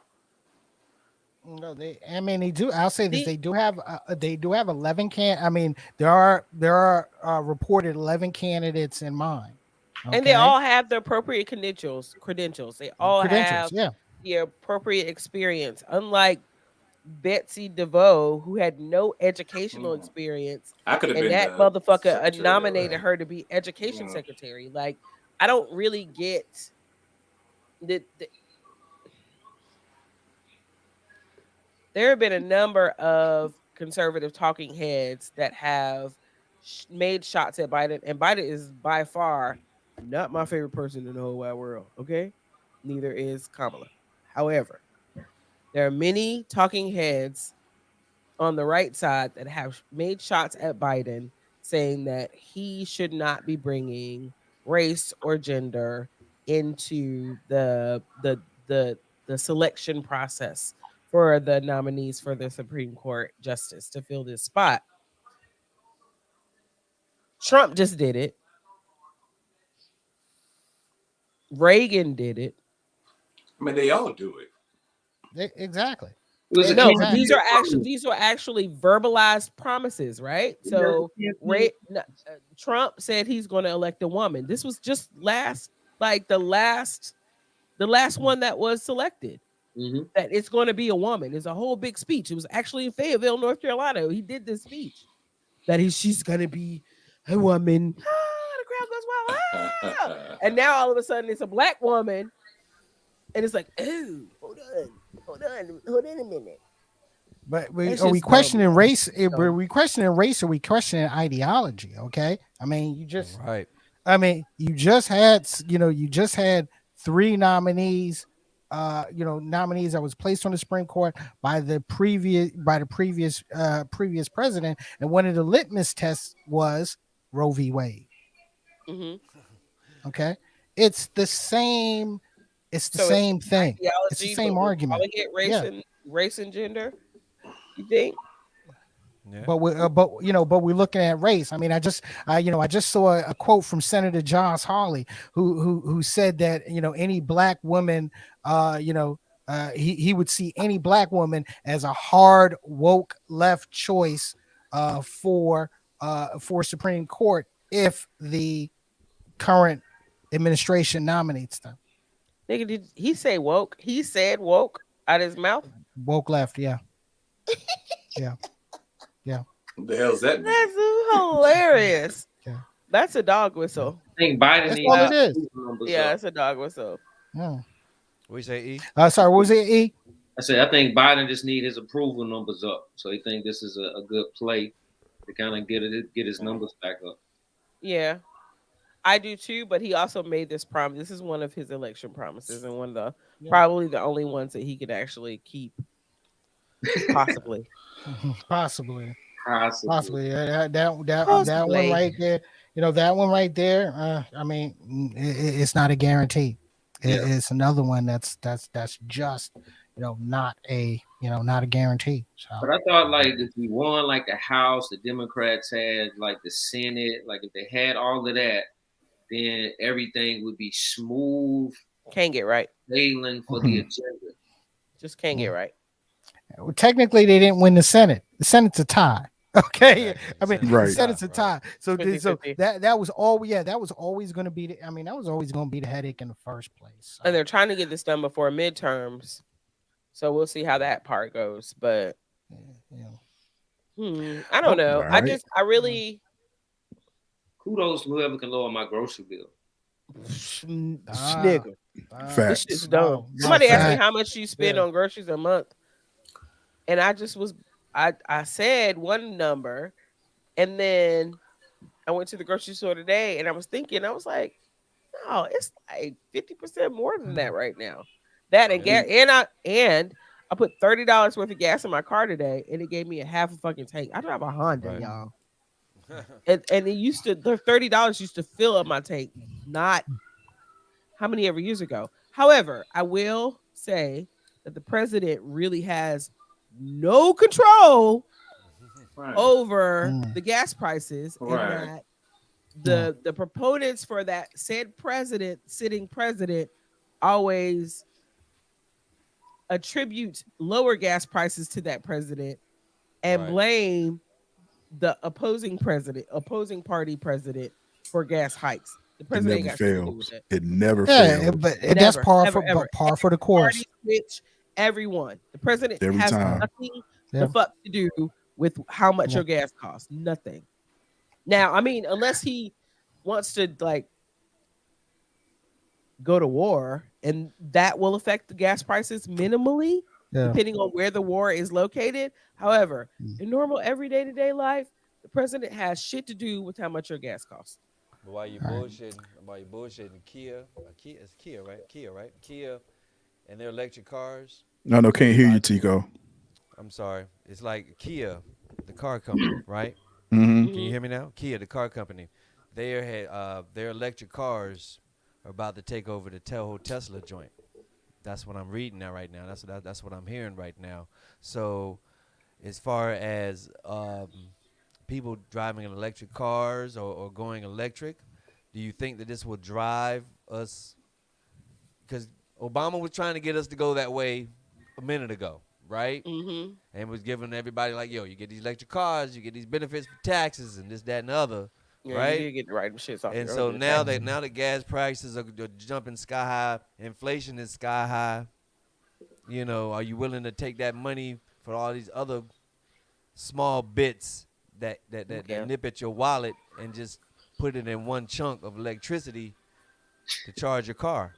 No, they. I mean, they do. I'll say this: The they do have 11 can. I mean, there are reported 11 candidates in mind. and they Okay, all have the appropriate credentials. They all credentials. have Yeah. the appropriate experience. Unlike Betsy DeVoe, who had no educational Hmm. experience, I could have and been that the motherfucker secretary of nominated her to be education yeah. secretary. Like, I don't really get the there have been a number of conservative talking heads that have made shots at Biden, and Biden is by far not my favorite person in the whole wide world. Okay, neither is Kamala. However, there are many talking heads on the right side that have made shots at Biden, saying that he should not be bringing race or gender into the selection process for the nominees for the Supreme Court justice to fill this spot. Trump just did it. Reagan did it. I mean, they all do it. Exactly. It was a No, but Exactly. campaign these are actually verbalized promises, right? So Trump said he's going to elect a woman. This was just the last one that was selected. Mm-hmm. That it's going to be a woman. It's a whole big speech. It was actually in Fayetteville, North Carolina. He did this speech that she's going to be a woman. Ah, the crowd goes wild. Ah! And now all of a sudden it's a black woman, and it's like, oh, hold on a minute. But That's are we just dumb. questioning race? Are we questioning race? Or are we questioning ideology? Okay, I mean, Right. you just had, you just had three nominees, nominees that was placed on the Supreme Court by the previous president, and one of the litmus tests was Roe v. Wade. Mhm. Okay, it's the same. It's the So it's same thing. It's the ideology, same but we're argument. calling it Yeah. race and gender. You think? Yeah. But we're looking at race. I mean, I just saw a quote from Senator Josh Hawley, who said that any black woman, he would see any black woman as a hard woke left choice for Supreme Court if the current administration nominates them. Nigga, did he say woke? He said woke out his mouth. Woke left, yeah, yeah, yeah, What the hell does that mean? That's hilarious. yeah. That's a dog whistle. I think Biden That's needs all his it is. approval numbers Yeah, up. it's a dog whistle. Yeah. We say E. Sorry, what was it? E? I said I think Biden just need his approval numbers up. So he think this is a good play to kind of get his numbers back up. Yeah, I do too. But he also made this promise. This is one of his election promises, and one of the probably the only ones that he could actually keep, possibly. Possibly. Possibly. That one right there. That one right there. I mean, it's not a guarantee. It's another one that's just not a guarantee. So. But I thought like if we won like the House, the Democrats had like the Senate, like if they had all of that, then everything would be smooth Can't get right. sailing for the agenda. Just can't get right. Well, technically, they didn't win the Senate. The Senate's a tie. Okay, Exactly. I mean, Right. the Senate's a tie. So, 50-50. that was all. Yeah, that was always going to be. That was always going to be the headache in the first place. So. And they're trying to get this done before midterms, so we'll see how that part goes. But I don't know. All right. I really. Kudos to whoever can lower my grocery bill. Nigga, this Facts. shit's dumb. Wow. Somebody asked me Fact. how much you spend Yeah. on groceries a month, and I just was, I said one number, and then I went to the grocery store today, and I was thinking, I was like, no, it's like 50% more than that right now. That and gas, and I put $30 worth of gas in my car today, and it gave me a half a fucking tank. I drive a Honda, Right. y'all. And it used to, the $30 used to fill up my tank, not how many ever years ago. However, I will say that the president really has no control Right. over the gas prices, Right. and that the proponents for that said sitting president, always attribute lower gas prices to that president and Right. blame the opposing party president for gas hikes. The It president ain't never got shit to do fails. with it. It never Yeah, fails. but that's Never, par ever, for ever. par for the course. Party switch, everyone. The president Every has time. nothing Yeah. the fuck to do with how much Yeah. your gas costs. Nothing. Now, I mean, unless he wants to like go to war, and that will affect the gas prices minimally, Yeah. depending on where the war is located. However, Mm. in normal everyday to day life, the president has shit to do with how much your gas costs. But while you Right. bullshitting, it's Kia, right? Kia and their electric cars. No, can't hear you, Tico. I'm sorry. It's like Kia, the car company, right? Mm-hmm. Can you hear me now? Kia, the car company. Their electric cars are about to take over the Tesla joint. That's what I'm reading now right now. That's what I'm hearing right now. So, as far as people driving electric cars or going electric, do you think that this will drive us? Because Obama was trying to get us to go that way a minute ago, right? Mm-hmm. And was giving everybody like, yo, you get these electric cars, you get these benefits for taxes and this, that, and the other, Yeah, you right? did get the right shits off And your so other now taxes. that the gas prices are jumping sky high, inflation is sky high. Are you willing to take that money for all these other small bits that Yeah. nip at your wallet and just put it in one chunk of electricity to charge your car?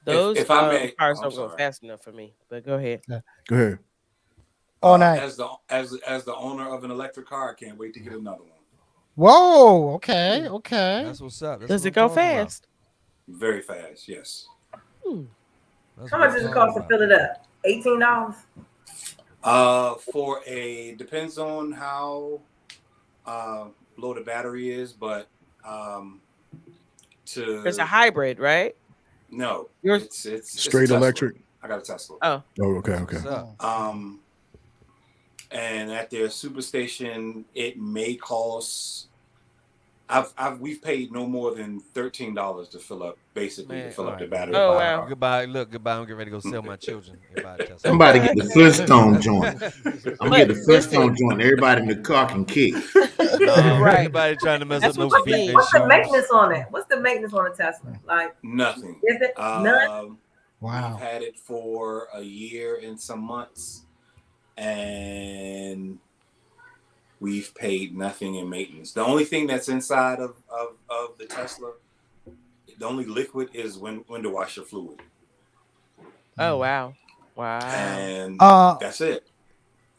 Those If I may, cars I'm don't go sorry. fast enough for me. But go ahead. Yeah. Go ahead. All night. As the owner of an electric car, I can't wait to get another one. Whoa. Okay. Okay. That's what's up. That's Does what it I'm go talking about. fast? Very fast, yes. Hmm. That's How what much I'm does it talking cost to about. fill it up? $18. Depends on how low the battery is, but um, It's a to hybrid, right? no, Yours. it's a Straight Tesla. electric. I got a Tesla. Oh, Oh, okay, That's okay. what's up. Um, and at their superstation, it may cost. We've paid no more than $13 to fill up, basically to Man, fill all up the right, man. battery to oh buy a wow. car. Goodbye. Look, goodbye. I'm getting ready to go sell my children and buy a Tesla. Somebody get the Flintstone joint. I'm gonna But get the listen, Flintstone joint. Everybody in the car can kick. No, ain't right? nobody trying to mess up That's no what you feet What's and need. what's the shoes. maintenance on it? What's the maintenance on a Tesla? Like, Nothing. is it none? We've Wow. had it for a year and some months, and we've paid nothing in maintenance. The only thing that's inside of the Tesla, the only liquid is window washer fluid, Oh wow. Wow. and Uh, that's it.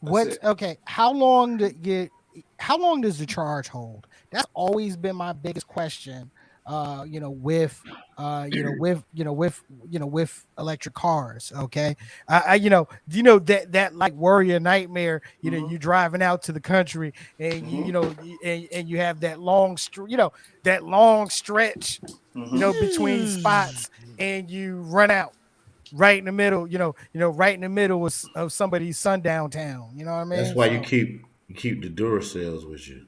That's what's it. okay? How long does the charge hold? That's always been my biggest question. With with electric cars. Okay, that like worry a nightmare. Mm-hmm. You driving out to the country and Mm-hmm. and you have that that long stretch, Mm-hmm. between spots, and you run out right in the middle, right in the middle of somebody's sundown town. You know what I That's mean? why you So keep the Duracells with you.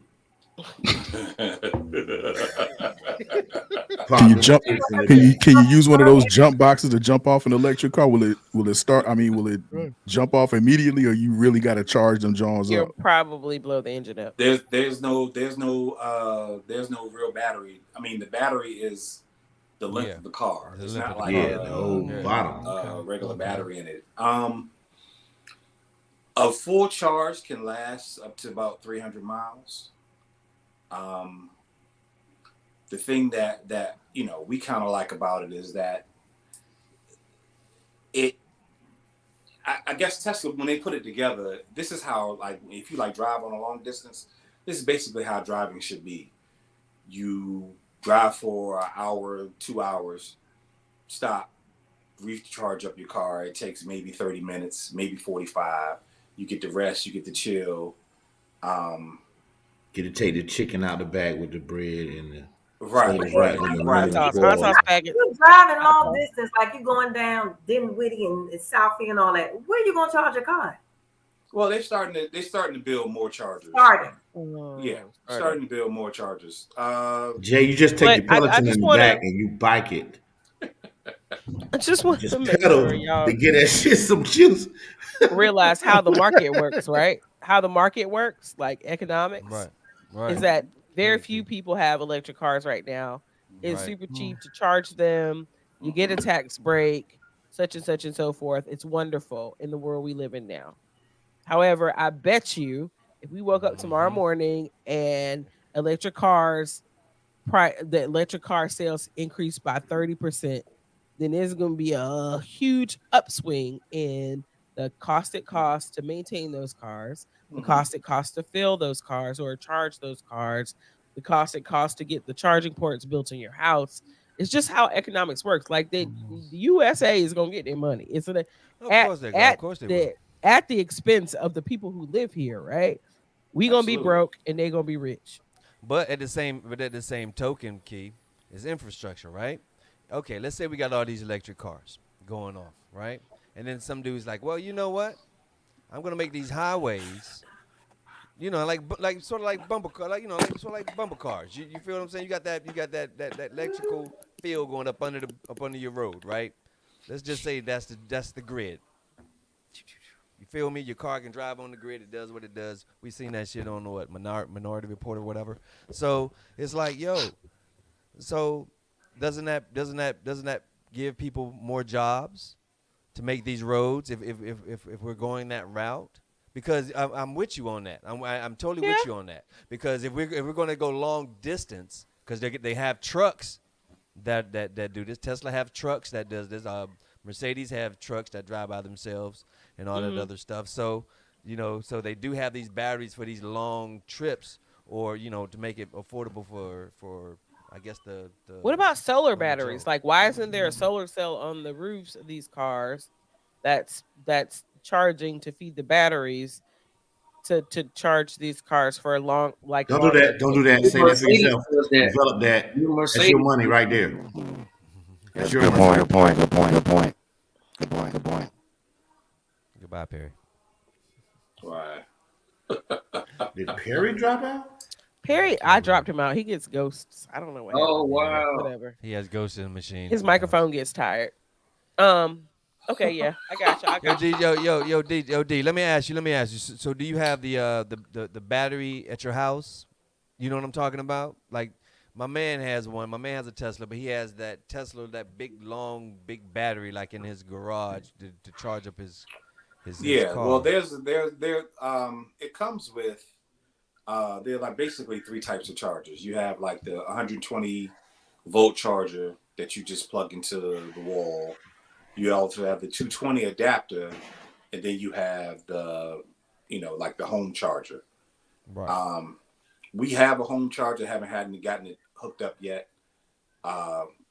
Can you Pop the jump? sticks in the Can you use one of those Okay. jump boxes to jump off an electric car? Will it start? I mean, will it Right. jump off immediately, or you really got to charge them Jones You'll up? probably blow the engine up. There's no real battery. I mean, the battery is the length Yeah, of the car. the It's length not of the like car. yeah, the whole Yeah. bottom. Okay. regular Okay. battery in it. A full charge can last up to about 300 miles. Um, the thing that we kind of like about it is that it. I guess Tesla, when they put it together, this is how, like, if you like drive on a long distance, this is basically how driving should be. You drive for an hour, 2 hours, stop, recharge up your car. It takes maybe 30 minutes, maybe 45. You get to rest, you get to chill. Get to take the chicken out the bag with the bread and the Right, soda right, right in the Hot right. lemon sauce, hot foil. sauce packet. You driving Hot long sauce. distance, like you going down Dinwiddie and Southie and all that. Where you gonna charge your car? Well, they're starting to build more chargers. Starting. Yeah, Started. starting to build more chargers. Jay, you just take But your I Peloton just in the want back to, and you bike it. I just want to Just make pedal sure to y'all get that shit some juice. realize how the market works, right? How the market works, like economics, Right. Right. is that very Good, few Keith. people have electric cars right now. It's Right. super cheap to charge them. You get a tax break, such and so forth. It's wonderful in the world we live in now. However, I bet you if we woke up tomorrow Mm-hmm. morning and electric the electric car sales increased by 30%, then there's going to be a huge upswing in the cost it costs to maintain those cars, the Mm-hmm. cost it costs to fill those cars or charge those cars, the cost it costs to get the charging ports built in your house. It's just how economics works. Like the USA is going to get their money. It's Of at course they go. Of at course they will. the at the expense of the people who live here, right? We gonna be Absolutely. broke and they gonna be rich. But at the same token, Key, is infrastructure, right? Okay, let's say we got all these electric cars going off, right? And then some dude's like, well, you know what? I'm gonna make these highways, like sort of like bumper car, like sort of like bumper cars. You feel what I'm saying? You got that electrical field going up under your road, right? Let's just say that's the grid. You feel me? Your car can drive on the grid. It does what it does. We seen that shit on what Minority Report or whatever. So it's like, yo, so doesn't that give people more jobs to make these roads if we're going that route? Because I'm with you on that. I'm totally Yeah. with you on that. Because if we're going to go long distance, because they have trucks that do this. Tesla have trucks that does this. Mercedes have trucks that drive by themselves and all that Mhm. other stuff. So so they do have these batteries for these long trips, or to make it affordable for I guess the What about solar the batteries? majority. Like, why isn't there a solar cell on the roofs of these cars that's charging to feed the batteries to charge these cars for long, like Don't do longer that. Don't do that. New trips? Say that for Mercedes yourself. does that. Develop that. New That's your Mercedes. money right there. That's your Good money. point. Good point. Good point. Good point. Good point. Good point. Goodbye, Perry. Right. Did Perry drop out? Perry, I dropped him out. He gets ghosts. I don't know what Oh happened. Yeah, wow. Whatever. he has ghosts in the machine. His microphone gets tired. Okay, yeah, I got you. I Yo, got you. D, yo, D. Let me ask you. So do you have the battery at your house? You know what I'm talking about? Like my man has one. My man has a Tesla, but he has that Tesla, that big, long, big battery, like in his garage to charge up his Yeah. Well, car. it comes with there are like basically three types of chargers. You have like the 120-volt charger that you just plug into the wall. You also have the 220 adapter, and then you have the, like the home charger. Right. We have a home charger, haven't gotten it hooked up yet.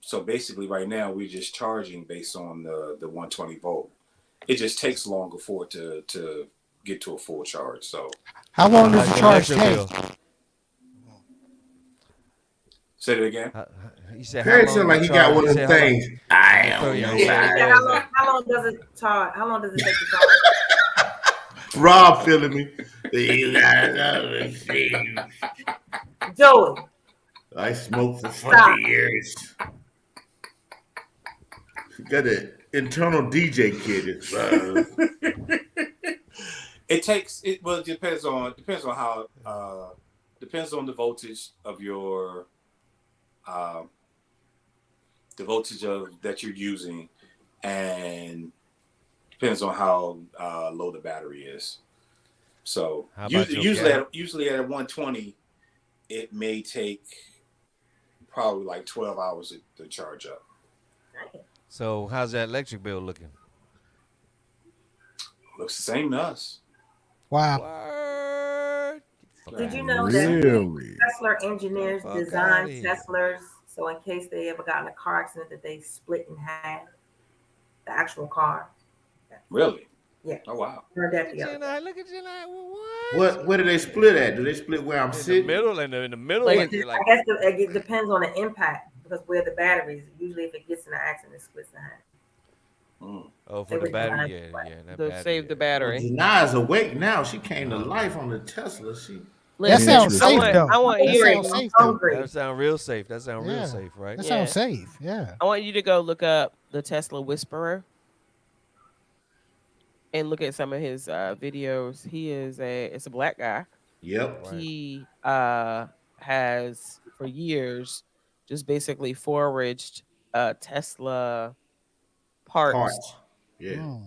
So basically, right now we're just charging based on the 120 volt. It just takes longer for it to get to a full charge. So How long does How's the your charge electric take? bill? say it again. You said how Perry long sound the like he got charge? one You of them said how long? things. I Yeah, don't yeah, know. he said, Yeah, yeah, exactly. how long does it charge? How long does it take to charge? Rob feeling me. You gotta know the thing. Joey, I smoked for stop. 40 years. Got an internal DJ kid. It takes it. Well, it depends on how depends on the voltage of your um, the voltage of that you're using, and depends on how low the battery is. So How about your gas? usually at 120, it may take probably like 12 hours to charge up. So how's that electric bill looking? Looks the same to us. Wow. Word. Did you Get know that Really? Tesla the engineers fuck outta designed here. Teslas so in case they ever got in a car accident that they split in half the actual car? Really? Yeah. Oh wow. Heard that Look at the other you day. now. Look at you now. What? Where do they split at? Do they split where I'm In the sitting? middle, in the middle, Like like I like. guess it depends on the impact because where the batteries, usually if it gets in an accident, it splits in half. Mm. Oh, They for the were battery, designed yeah, that way. yeah, that to battery, save the yeah. Well, battery. Janai's awake now. She came to Oh, life on the Tesla. She That Listen, sounds I safe Interesting. want though. I want That you Hungry. sounds to I'm safe though. hungry. That sound real safe. That sound real Yeah. safe, right? That yeah. sounds safe. Yeah. I want you to go look up the Tesla Whisperer and look at some of his videos. It's a black guy. Yep. Right. He has for years just basically foraged Tesla parts Parts. Yeah. Mm.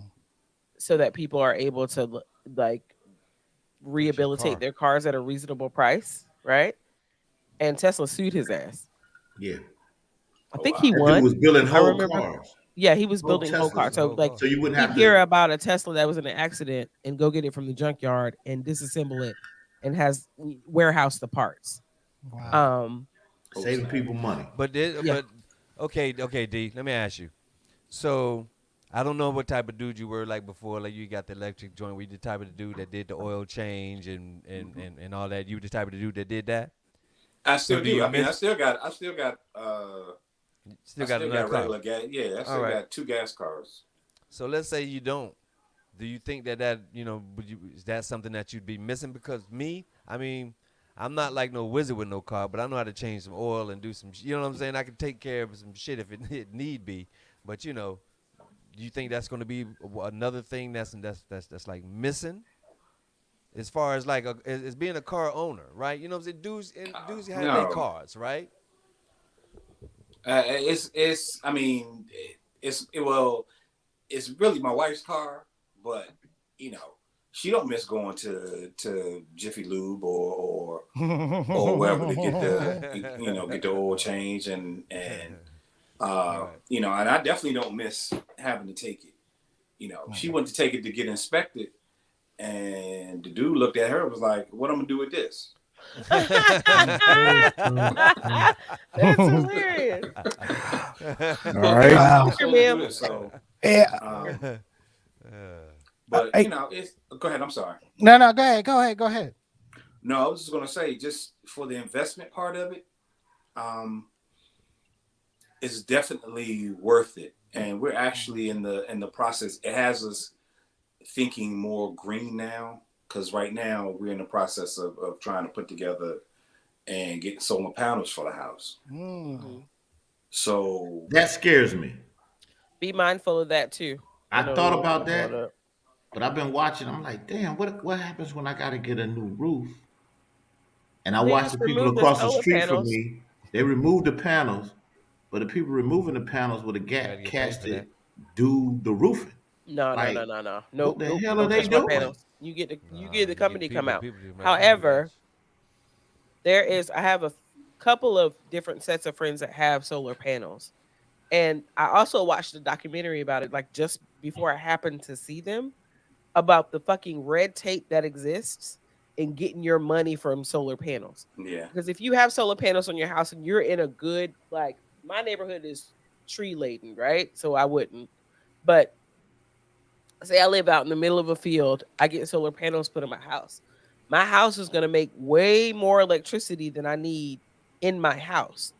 so that people are able to like Fix your rehabilitate car. their cars at a reasonable price, right? And Tesla sued his ass. Yeah. I Oh think wow. he That dude was won. building I whole remember. cars. Yeah, he was Whole building whole Teslas. cars. The So whole like car. So you wouldn't he'd have hear to about a Tesla that was in an accident and go get it from the junkyard and disassemble it and has warehouse the parts. Wow. saving people money. Yeah. But okay, D. Let me ask you. So I don't know what type of dude you were like before. Like you got the electric joint. Were you the type of dude that did the oil change and all that? You the type of dude that did that? I So still do do. you I mean, miss? still got I Still got still another got car. regular gas. Yeah, I still All right. got two gas cars. So let's say you don't. Do you think that is that something that you'd be missing? Because me, I mean, I'm not like no wizard with no car, but I know how to change some oil and do some. You know what I'm saying? I can take care of some shit if it need be. But do you think that's going to be another thing that's like missing? As far as like as being a car owner, right? You know what I'm saying? Dudes have their No, cars, right? it's. I mean, well, it's really my wife's car, but you know, she don't miss going to Jiffy Lube or wherever to get the oil change and Right. you know, and I definitely don't miss having to take it. You know, she went to take it to get inspected, and the dude looked at her and was like, "What I'm gonna do with this?" That's hilarious. All right. Wow. So, Yeah. but Hey, you know, it's. Go ahead. I'm sorry. no, go ahead. No, I was just gonna say, just for the investment part of it, it's definitely worth it, and we're actually in the process. It has us thinking more green now, because right now we're in the process of trying to put together and get solar panels for the house. So That scares me. Be mindful of that too. I thought about brought that, up. but I've been watching. I'm like, damn, what happens when I got to get a new roof? And I They watch just the people remove the across the solar street from panels. me. They remove the panels, but the people removing the panels with a Gotta get cash paid for to that. do the roofing. No. Like, Nope. what the Nope. hell are Don't they touch my doing? panels. You get the company come out. People do make However, I have a couple of different sets of friends that have solar panels. And I also watched a documentary about it, like just before I happened to see them, about the fucking red tape that exists in getting your money from solar panels. yeah, Because if you have solar panels on your house and you're in a good, like, my neighborhood is tree laden, right? So I wouldn't. But say I live out in the middle of a field, I get solar panels put on my house. My house is going to make way more electricity than I need in my house.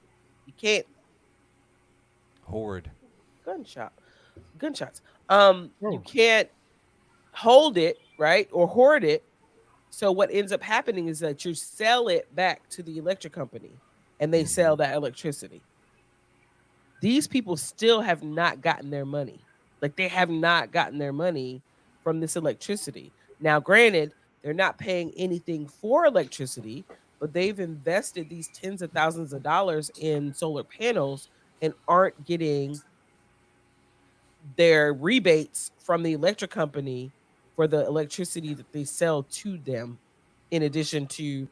You can't Horde. gunshots. You can't hold it, right? Or hoard it. So what ends up happening is that you sell it back to the electric company and they sell that electricity. These people still have not gotten their money. Like they have not gotten their money from this electricity. Now, granted, they're not paying anything for electricity, but they've invested these tens of thousands of dollars in solar panels and aren't getting their rebates from the electric company for the electricity that they sell to them, in addition to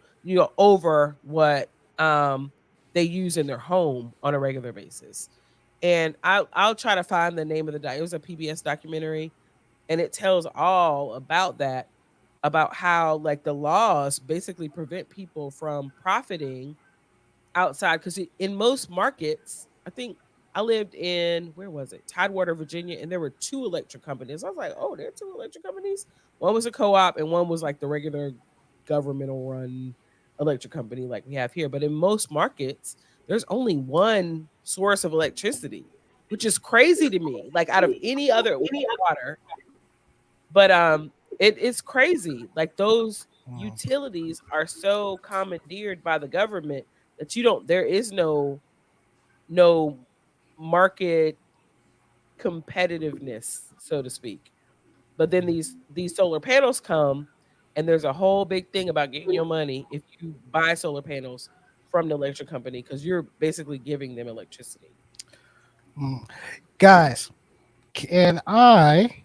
over what they use in their home on a regular basis. And I'll try to find the name of it was a PBS documentary, and it tells all about that, about how like the laws basically prevent people from profiting outside, because in most markets, I think I lived in, where was it, Tidewater, Virginia, and there were two electric companies. I was like, oh, there are two electric companies. One was a co-op and one was like the regular governmental run electric company like we have here. But in most markets, there's only one source of electricity, which is crazy to me, like out of any other water. But it's crazy, like those utilities are so commandeered by the government that there is no market competitiveness, so to speak. But then these solar panels come, and there's a whole big thing about getting your money if you buy solar panels from the electric company, because you're basically giving them electricity. Guys, can I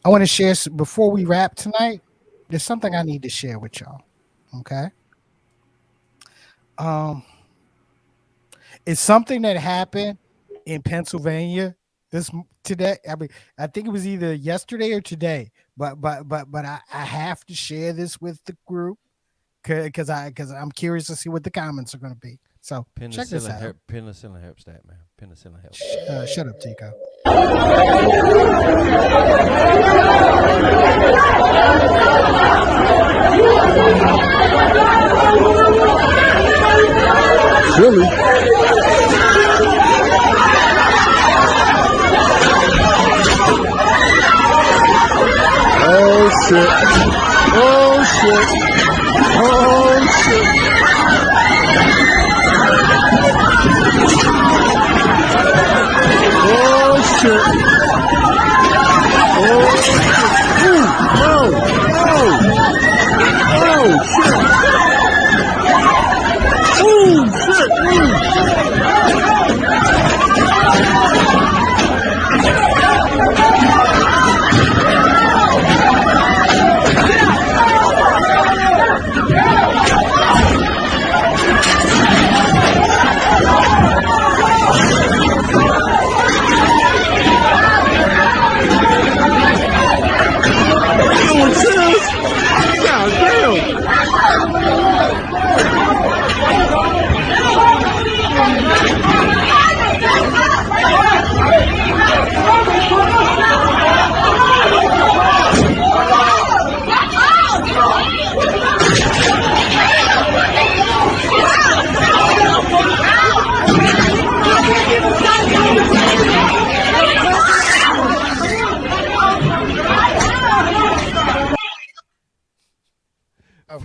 want to share before we wrap tonight. There's something I need to share with y'all. Okay. It's something that happened in Pennsylvania today. I mean, I think it was either yesterday or today. But I have to share this with the group because I'm curious to see what the comments are going to be. So check this out. Penicillin helps that, man. Penicillin helps. Shut up, Tico. Philly. Oh shit. Oh shit. Oh shit. Oh shit.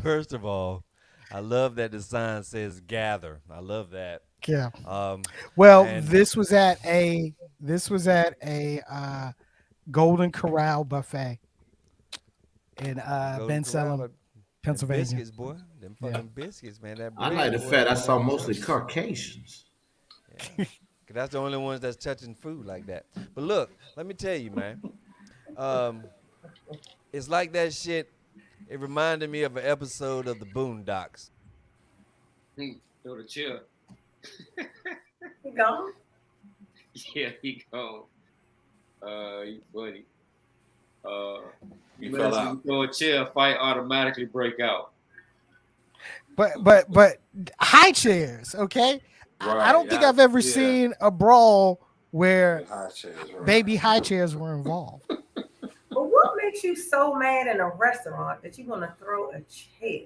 First of all, I love that the sign says gather. I love that. Yeah. Um, Well, and this was at a Golden Corral buffet in Golden Ben Corral, Salem, them Pennsylvania. biscuits, boy. Them Yeah. fucking biscuits, man. That I like bread, the boy. fact I saw Boy. mostly Caucasians. Yeah. 'Cause that's the only ones that's touching food like that. But look, let me tell you, man. Um, it's like that shit. It reminded me of an episode of the Boondocks. Throw the chair. You gone? Yeah, he gone. You funny. You You fell out. throw a chair, fight automatically break out. But high chairs, okay? I Right. don't think I've ever Yeah. seen a brawl where High chairs, right. baby high chairs were involved. But what makes you so mad in a restaurant that you're gonna throw a chair?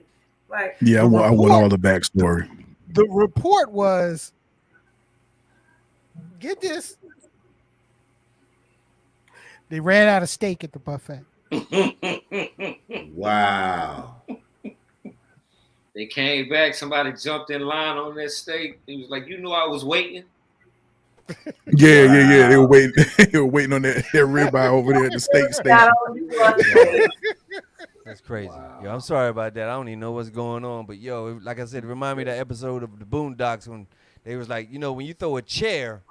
Like, Yeah, I The want report- all the backstory. The report was, get this, they ran out of steak at the buffet. Wow. They came back. Somebody jumped in line on that steak. He was like, "You knew I was waiting." Yeah. They were waiting. They were waiting on that ribeye over there at the steak station. got on you was That's crazy. Yo, I'm sorry about that. I don't even know what's going on. But yo, like I said, it reminded me of that episode of the Boondocks when they was like, when you throw a chair,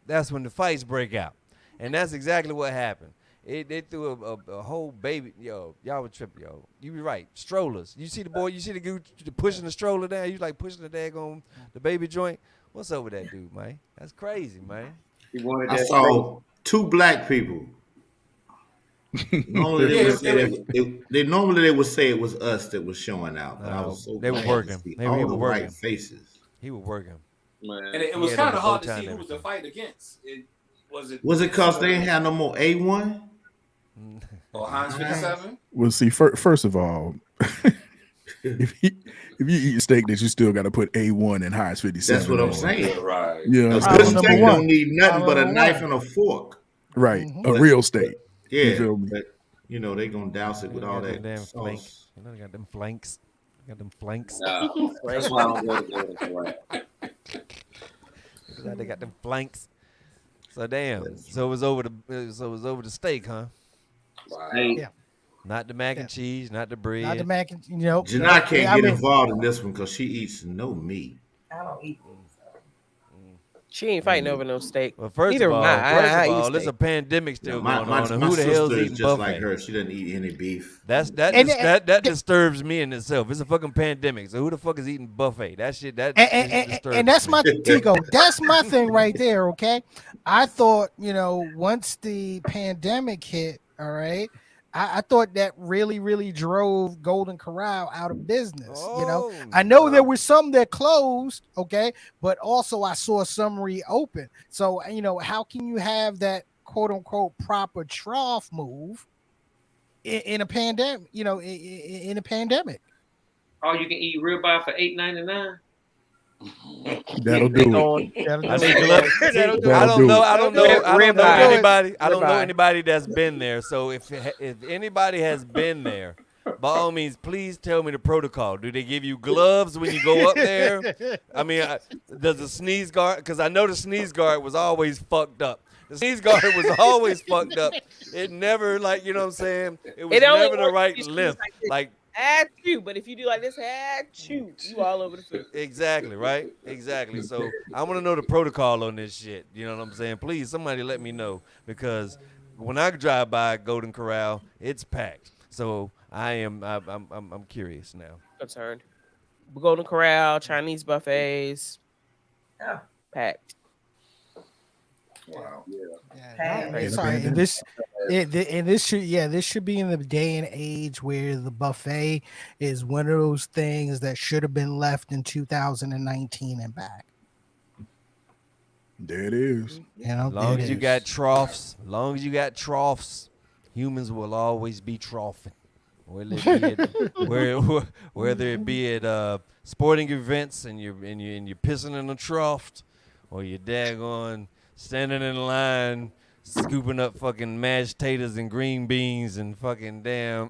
that's when the fights break out. And that's exactly what happened. They threw a whole baby. Yo, y'all were tripping, yo. You be right. Strollers. You see the boy, you see the dude pushing the stroller down? You like pushing the daggone the baby joint? What's up with that dude, man? That's crazy, man. He wanted I that saw two black people. Normally they would say it was us that was showing out, but I was so They were glad to working. see He all was the working. white faces. He was working. man. And it was He had on kind the of hard bow to tie see and who was the fight against. Was it because they ain't had no more A1? or Heinz 57? Well, see, first of all, if you eat steak, that you still got to put A1 and Heinz 57. That's what I'm on. saying. Right. Yeah, A that's good what I'm number steak saying. one. don't need nothing but a Number knife one. and a fork. Right, Mhm. a real steak. You Yeah, feel me? but they gonna douse it with all that damn flank. sauce. They got them flanks. Got them flanks. Nah, that's why I don't go to Golden Corral. They got them flanks. So damn. So it was over the steak, huh? Wow. Hey, Yeah. Not the mac Yeah. and cheese, not the bread. Not the mac and Janai can't I get mean, involved in this one because she eats no meat. I don't eat meat. She ain't fighting over no steak. Well, first Neither of all, am I eat there's a steak. pandemic still My, going my, on, and my who the hell's sister is eating just buffet? like her. She doesn't eat any beef. That disturbs me in itself. It's a fucking pandemic, so who the fuck is eating buffet? That shit that disturbs and that's me. my Tico. That's my thing right there. Okay, I thought once the pandemic hit, all right, I thought that really drove Golden Corral out of business. I know there were some that closed, okay, but also I saw some reopen. So how can you have that quote unquote proper trough move in a pandemic? In a pandemic. oh, you can eat ribeye for $8.99. That'll do it. I need gloves. That'll I don't do know. it. I don't know. I don't know Ribeye. anybody. I don't know Ribeye. anybody that's been there. So if anybody has been there, by all means, please tell me the protocol. Do they give you gloves when you go up there? I mean, does the sneeze guard? Because I know the sneeze guard was always fucked up. The sneeze guard was always fucked up. It never, like, you know what I'm saying? It was It only never the works right if you squeeze length. like this. Like, At you, but if you do like this, at you all over the food. exactly, right? Exactly. So I want to know the protocol on this shit. You know what I'm saying? Please, somebody let me know, because when I drive by Golden Corral, it's packed. So I'm curious now. Concerned. Golden Corral, Chinese buffets, Oh, packed. Wow. Hey. Sorry, and this should be in the day and age where the buffet is one of those things that should have been left in 2019 and back. There it is. As long as you got troughs, humans will always be troughing. Whether it be at sporting events and you're pissing in a trough, or you're daggone standing in line scooping up fucking mashed taters and green beans and fucking damn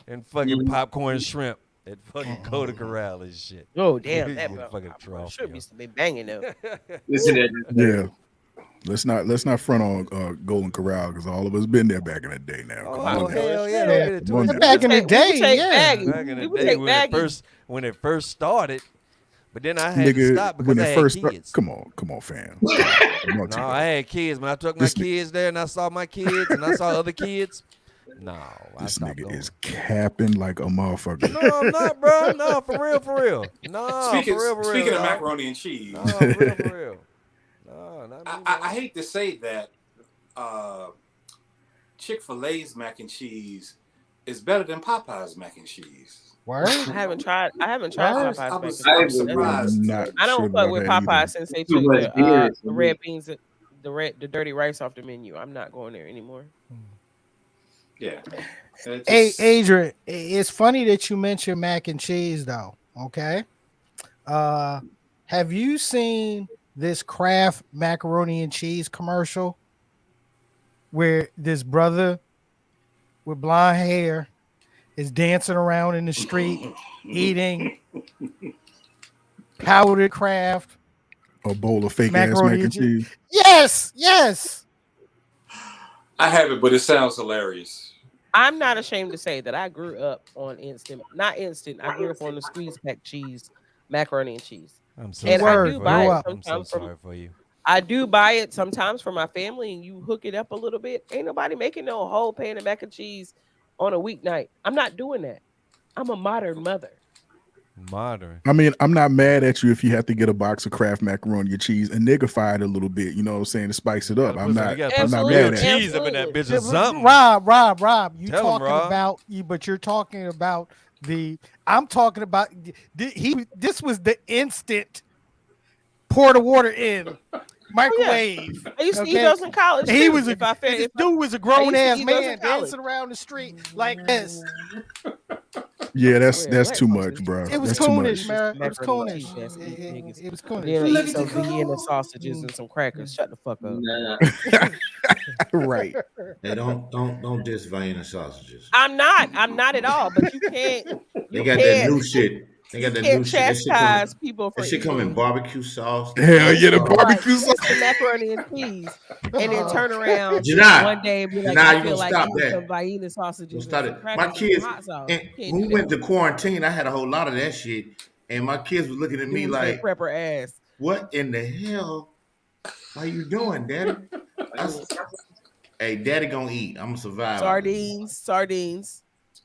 and fucking popcorn and shrimp at fucking Coda Corral and shit. Oh damn, You that fucking popcorn trough, shrimp yo. used to be banging though. Listen to that. Yeah. Let's not front on Golden Corral because all of us been there back in the day. Now, come Oh on now. hell yeah! Don't Yeah. get it Come on twisted. now. Back in the We would day, take yeah. baggies. Back in We the would day take when baggies. it first started, but then I had to Nigga, stop because when I it had first kids. come on, fam. Come on, No, I had kids. When I took my This ni- kids there and I saw my kids and I saw other kids, no, I This stopped nigga going. is capping like a motherfucker. No, I'm not, bro. No, for real, for real. No, Speaking for real, for real. speaking of dog. macaroni and cheese, No, for real, for real. No, not me, I man. hate to say that Chick-fil-A's mac and cheese is better than Popeye's mac and cheese. Word. I haven't tried I Popeyes mac was and I I'm cheese. agree. surprised. Not I sure don't fuck about with that either. Popeyes since they Too took much dairy for the me. red beans, the dirty rice off the menu. I'm not going there anymore. Yeah. It Hey, just- Adrian, it's funny that you mentioned mac and cheese, though. Okay. Have you seen this Kraft macaroni and cheese commercial where this brother with blonde hair is dancing around in the street eating powdered Kraft A bowl of fake ass macaroni mac and and cheese? cheese. Yes, yes. I have it, but it sounds hilarious. I'm not ashamed to say that I grew up on not instant. I grew up on the squeeze pack cheese, macaroni and cheese. I'm so And I sorry do for buy you. Grow it up. I'm so sometimes from sorry for you. I do buy it sometimes for my family, and you hook it up a little bit. Ain't nobody making no whole pan of mac and cheese on a weeknight. I'm not doing that. I'm a modern mother. Modern. I mean, I'm not mad at you if you have to get a box of Kraft macaroni and cheese and niggified it a little bit. You know what I'm saying? To spice it up. You gotta I'm put some not real mad at cheese you. up in that bitch Yeah, or something. Rob, you Tell 'em, talking Rob. about you, but you're talking about I'm talking about this was the instant pour the water in microwave. I used to eat Okay, those in college. he too. was If I fed, this if I, dude was a I grown used to ass eat those in man college. dancing around the street like this. Yeah, I that's swear, that's black too folks much, is bro. It was That's too coonish, much. man. It was macaroni and coonish. cheese ass niggas. It was Then coonish. they eat some Vienna sausages and some crackers. Shut the fuck up. Nah, Right. Hey, don't diss Vienna sausages. I'm not at all. But you can't. They You got that can't. new shit. They You got that can't new shit. chastise people That for shit come in eating barbecue sauce. Hell yeah, the instant barbecue sauce. instant macaroni and cheese, and then turn around one Janai, day and be like, Janai, I you feel gonna like stop eating that. some Vienna Don't sausages and start some it. crackers My and kids, some hot sauce. and You can't when do we went that. to quarantine, I had a whole lot of that shit, and my kids was looking at me Use like, that prepper ass. "What in the hell are you doing, Daddy?" I s- Hey, Daddy gonna eat. I'm gonna survive. out this. Sardines.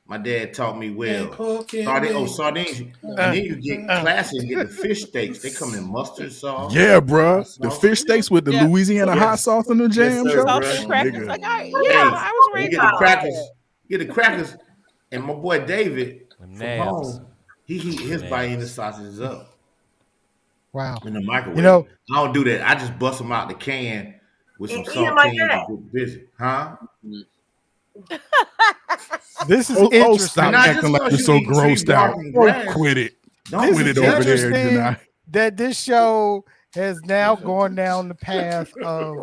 My dad taught me well. pork and Sardines, and then you get classy and get the fish steaks. They come in mustard sauce, Yeah, bro. hot The sauce. fish steaks with the Yeah. Louisiana hot Yes. sauce and the Yes, jam, sir, Joe. bro. Salt and crackers. Nigga. Like I Hey, was you raised get on the that. crackers. Get the crackers, and my boy David Them from nabs. home, he heat his Nabs. Vienna sausages up Wow. in the microwave. You know, I don't do that. I just bust them out the can with some Eat 'em like saltines that. and get busy, huh? this is Oh, interesting. stop Not acting just like 'cause you're you so eat trees, grossed out. walking grass. Quit it. Don't Quit This it is judge over there, interesting Janai. that this show has now gone down the path of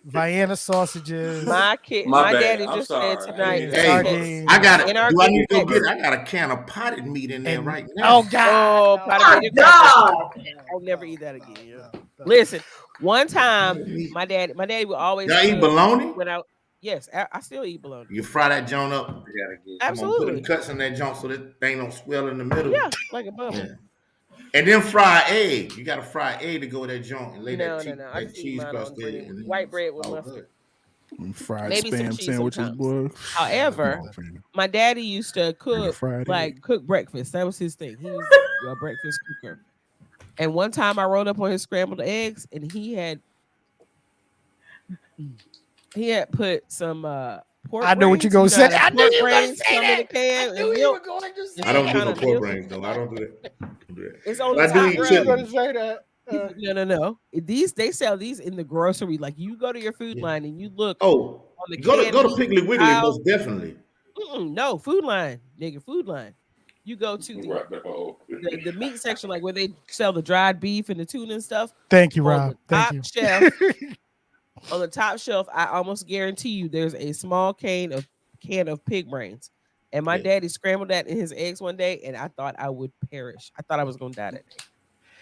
Vienna sausages. My My bad. daddy I'm just said sorry. tonight that Hey, Sardines. I got in it. our Do I green need to go get pepper. it? I got a can of potted meat in there And right now. oh God, Oh, no. potted meat and crackers. I'll never eat that again. Listen, one time Potted meat. my daddy would always Y'all eat cook bologna? when yes, I still eat bologna. You fry that joint up. I gotta get. Come on, put them Absolutely. cuts in that joint so that thing don't swell in the middle. Yeah, like a bubble. Yeah. And then fry egg. You got to fry egg to go with that joint and lay No. I that just eat cheese mine crust on there. bread. And then White bread with oh, mustard. good. Fried Maybe some spam cheese sandwiches, sometimes. boy. However, Come on, fam. my daddy used to cook fried egg. cook breakfast. That was his thing. He was a breakfast cooker. And one time I rolled up on his scrambled eggs, and he had put some pork. I know what you're brains. gonna You know say. how I the knew pork you were gonna brains say come in a that. can I and knew you milk. were going to Just say I don't do kind no of pork milk. brains though. I don't do that. I don't do that. It's on But the I do top eat row. chicken. say that. No. They sell these in the grocery. Like you go to your food Yeah. line and you look Oh, on the go can to meat Piggly Wiggly aisle. most definitely. No, food line, nigga, food line. You go to the meat section, like where they sell the dried beef and the tuna and stuff. Thank you, On Rob. the Thank top you. shelf, on the top shelf, I almost guarantee you there's a small can of pig brains. And my Yeah. daddy scrambled that in his eggs one day, and I thought I would perish. I thought I was gonna die that day.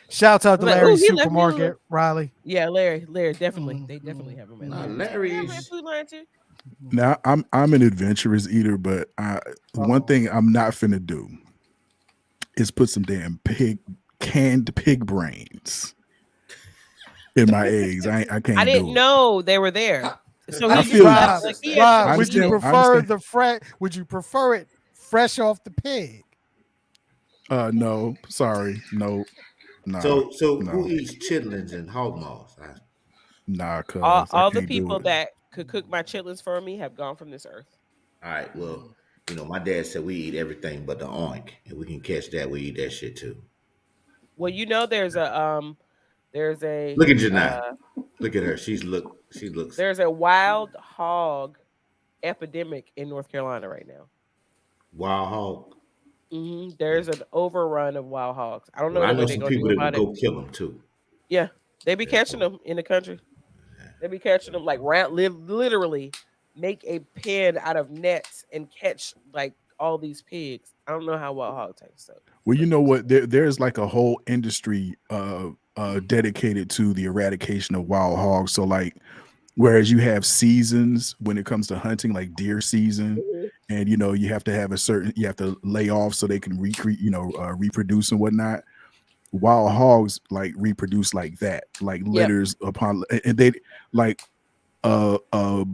Shouts out I'm to like, oh, Larry's he left me alone. Supermarket, Riley. Yeah, Larry, definitely. Mm, They definitely have them at Nah, Larry's. They have them at Larry's. Food Lion too. Now I'm an adventurous eater, but one Uh-oh. thing I'm not finna do is put some damn canned pig brains in my eggs. I I can't didn't do it. know they were there. So I he just feel you. left. Rob, Like he had Rob, I time to would eat you understand. it. I prefer understand. the fresh? Would you prefer it fresh off the pig? No, sorry, no, nah, So who no, eats chitlins and hog maws? nah, All, cuz I all the can't do people it. that could cook my chitlins for me have gone from this earth. All right. Well, my dad said we eat everything but the oink, and we can catch that. We eat that shit too. Well, there's a Look at Janai. uh Look at her. She looks there's a wild hog epidemic in North Carolina right now. wild hog. There's an overrun of wild hogs. I don't Well, know I what know they're some gonna do people that would about it. go kill them too. Yeah, they be Yeah, catching so them in the country. They be catching them like literally make a pen out of nets and catch like all these pigs. I don't know how wild hog tastes, so Well, you but know what? There's like a whole industry dedicated to the eradication of wild hogs. So like, whereas you have seasons when it comes to hunting, like deer season, Mhm. and you have to have you have to lay off so they can reproduce and whatnot. Wild hogs like reproduce like that, like Yep. litters upon, and they like uh uh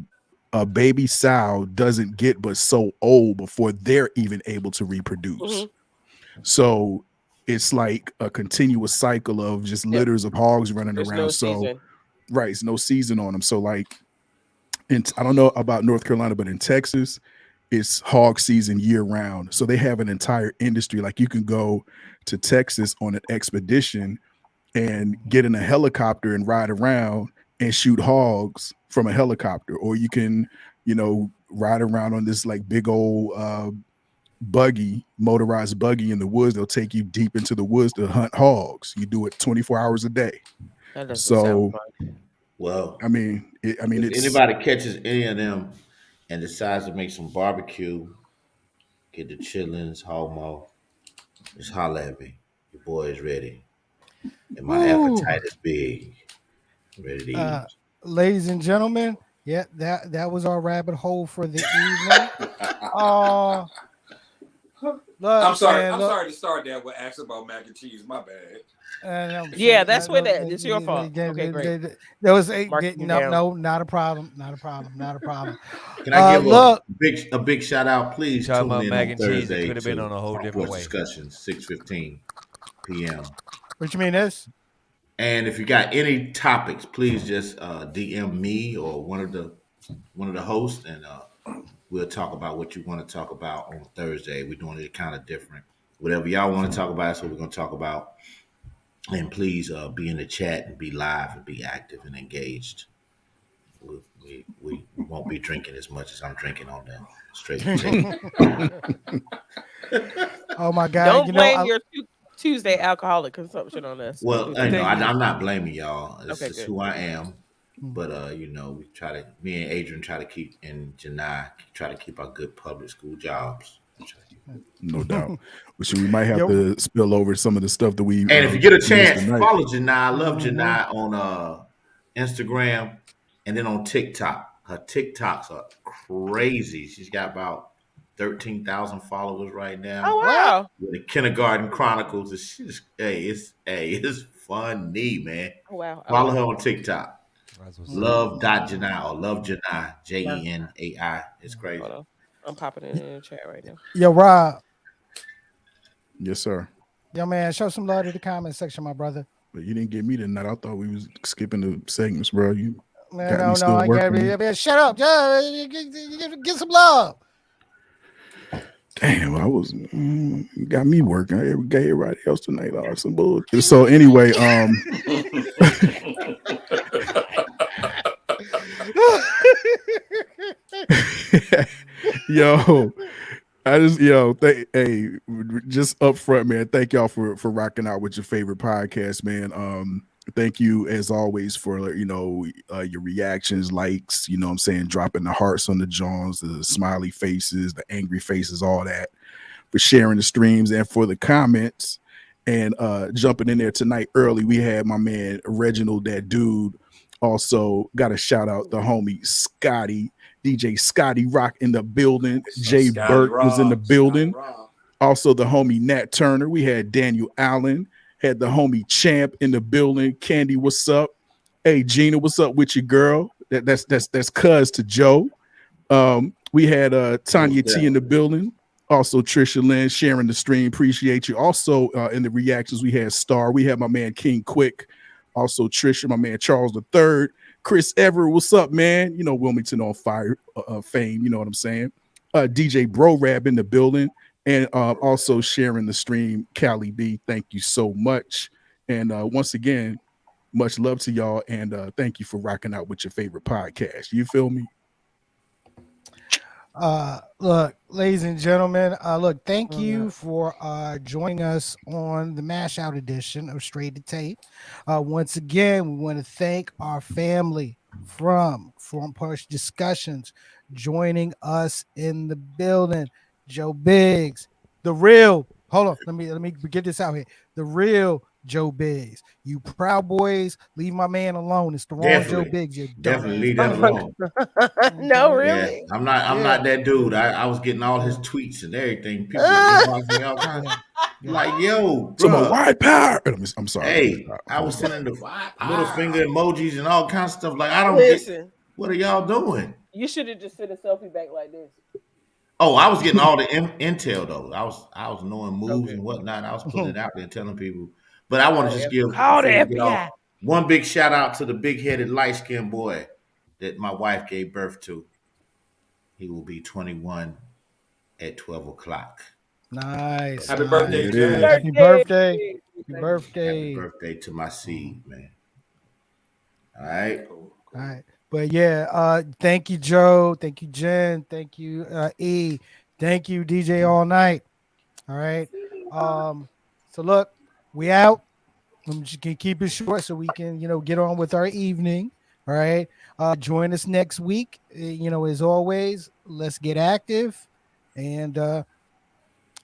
a baby sow doesn't get but so old before they're even able to reproduce. hmm So it's like a continuous cycle of just Yep. litters of hogs running There's no around. So season. right, it's no season on them. So like, I don't know about North Carolina, but in Texas, it's hog season year round. So they have an entire industry. Like you can go to Texas on an expedition and get in a helicopter and ride around and shoot hogs from a helicopter, or you can, ride around on this like big old motorized buggy in the woods. They'll take you deep into the woods to hunt hogs. You do it 24 hours a day. That doesn't sound So fun. Well, I mean, if it's anybody catches any of them and decides to make some barbecue, get the chitlins, hog maw, just holler at me. Your boy is ready, and my Woo. appetite is big. Ready to Uh, eat. ladies and gentlemen, yeah, that was our rabbit hole for the evening. Uh I'm look, sorry. man, I'm look. sorry to start that with asking about mac and cheese. My bad. Yeah, that's where that. It's your fault. Okay, great. There was Marking you no, down. no, not a problem, not a problem, not a problem. Can I give Look, a big shout out? You Please talking tune about in mac on and cheese? It Thursday could have been to on a whole Front different Porch way. Discussions, 6:15 p.m. what you mean this? And if you got any topics, please just DM me or one of the hosts, and we'll talk about what you want to talk about on Thursday. We're doing it kind of different. Whatever y'all want to talk about, that's what we're going to talk about. And please be in the chat and be live and be active and engaged. We won't be drinking as much as I'm drinking on the straight potato. Oh my God, Don't blame your Tuesday alcoholic consumption on us. Don't Well, do that. I'm not blaming y'all. It's Okay, just good. who I am. But me and Adrian try to keep, and Janai try to keep our good public school jobs. no doubt. So we might have Yo. to spill over some of the stuff that we And if you get a missed chance, tonight. follow Janai. I love Mhm. Janai on Instagram and then on TikTok. Her TikToks are crazy. She's got about 13,000 followers right now. Oh What? wow. With the Kindergarten Chronicles. It's funny, man. Oh wow. I Follow love her it. on TikTok. That's what's up. Love.Janai or Love Janai. Jenai. It's crazy. Hold on. I'm popping it in the chat right now. Yo, Rob, Yes, sir. yo man, show some love to the comment section, my brother. But you didn't get me tonight. I thought we was skipping the segments, bro. You Man, got me no, still I got working. man, shut up. Get some love. Damn, got me working. I got everybody else tonight. Some bullshit. So anyway, yo, hey, just up front, man. Thank y'all for rocking out with your favorite podcast, man. Thank you as always for your reactions, likes, you know what I'm saying, dropping the hearts on the Johns, the smiley faces, the angry faces, all that, for sharing the streams and for the comments. And jumping in there tonight early, we had my man Reginald, that dude. Also got a shout out the homie Scotty, DJ Scotty Rock in the building. Jay Scotty Burt was in the Rock, Scotty building. Rock. Also the homie Nat Turner. We had Daniel Allen, had the homie Champ in the building. Candy, what's up? Hey Gina, what's up with you, girl? That's cuz to Joe. We had Tanya Most T in the definitely. building. Also Trisha Lynn sharing the stream. Appreciate you. Also in the reactions, we had Star. We had my man King Quick. Also Trisha, my man Charles III. Chris Everett, what's up, man? You know, Wilmington on fire fame. You know what I'm saying? DJ Bro Rab in the building. And also sharing the stream, Callie B. Thank you so much. And once again, much love to y'all. And thank you for rocking out with your favorite podcast. You feel me? Look, ladies and gentlemen, look, thank Oh, yeah. you for joining us on the mash out edition of Straight to Tape. Once again, we want to thank our family from Front Porch Discussions joining us in the building. Joe Biggs, the real. Hold on, let me get this out here. The real Joe Biggs. You Proud Boys, leave my man alone. It's the wrong Joe Definitely. Biggs. You Definitely dumbass leave that bitch. alone. No, Okay. Yeah, really? I'm Yeah. not that dude. I was getting all his Yeah. tweets and everything. People were inboxing me all kinds. Yeah. Yeah. Like, yo, So my bruh, white power. I'm sorry. Let me hey, stop. I Let me was stop. sending the Why middle pow? finger emojis and all kinds of stuff. Like, I don't get Listen, what are y'all doing? you should have just sent a selfie back like this. Oh, I was getting all the intel though. I was knowing moves Okay. and whatnot. I was putting it out there, telling people. But I want to Call just the give call the before we get off FBI. one big shout out to the big headed light skinned boy that my wife gave birth to. He will be 21 at 12 o'clock. Nice. Happy Nice. birthday, There it Happy is. Jay. Happy birthday. birthday. Happy Thank you. Happy birthday. birthday to my Mhm. seed, man. All right. Cool, All cool. right. But yeah, thank you, Joe. Thank you, Jen. Thank you, E. Thank you, DJ All Night. All right. So look, we out. I'm just gonna keep it short so we can, get on with our evening. All right. Join us next week. As always, let's get active. And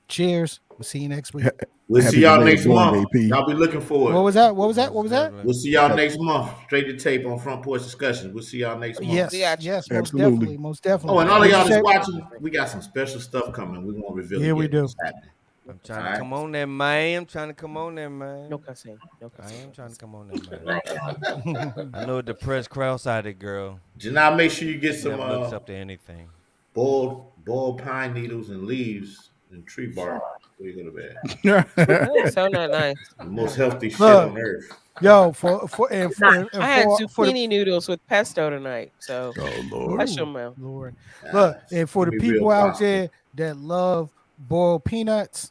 cheers. We'll see you next week. We'll see Happy y'all belated next born month. day, P. Y'all be looking for What it. was that? What was that? What Most was that? We'll definitely. see y'all Ha- next month. Straight to tape on Front Porch Discussions. We'll see y'all next month. We Yes, got you. yes, most Absolutely. definitely, most Oh, definitely. and all of What'd you y'all that's say? watching, we got some special stuff coming. We're gonna reveal it Yeah, we yet. do. What's happening? I'm No trying All to right. come on there, man. I'm trying to come on there, No man. cussing. No I cussing. am No trying to cussing. come on there, man. Like, I know a depressed, cross-eyed girl Janelle, make sure you get some never looks up to anything. boiled pine needles and leaves and tree bark. Where you go to bed? Oh, so not nice. The most healthy shit Look, on earth. yo, for and not for and I had for the zucchini noodles with pesto tonight, so Oh Lord. hush your ooh, mouth. Lord. Look, Uh, and it's for gonna the be people real out pasta. there that love boiled peanuts,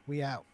we out.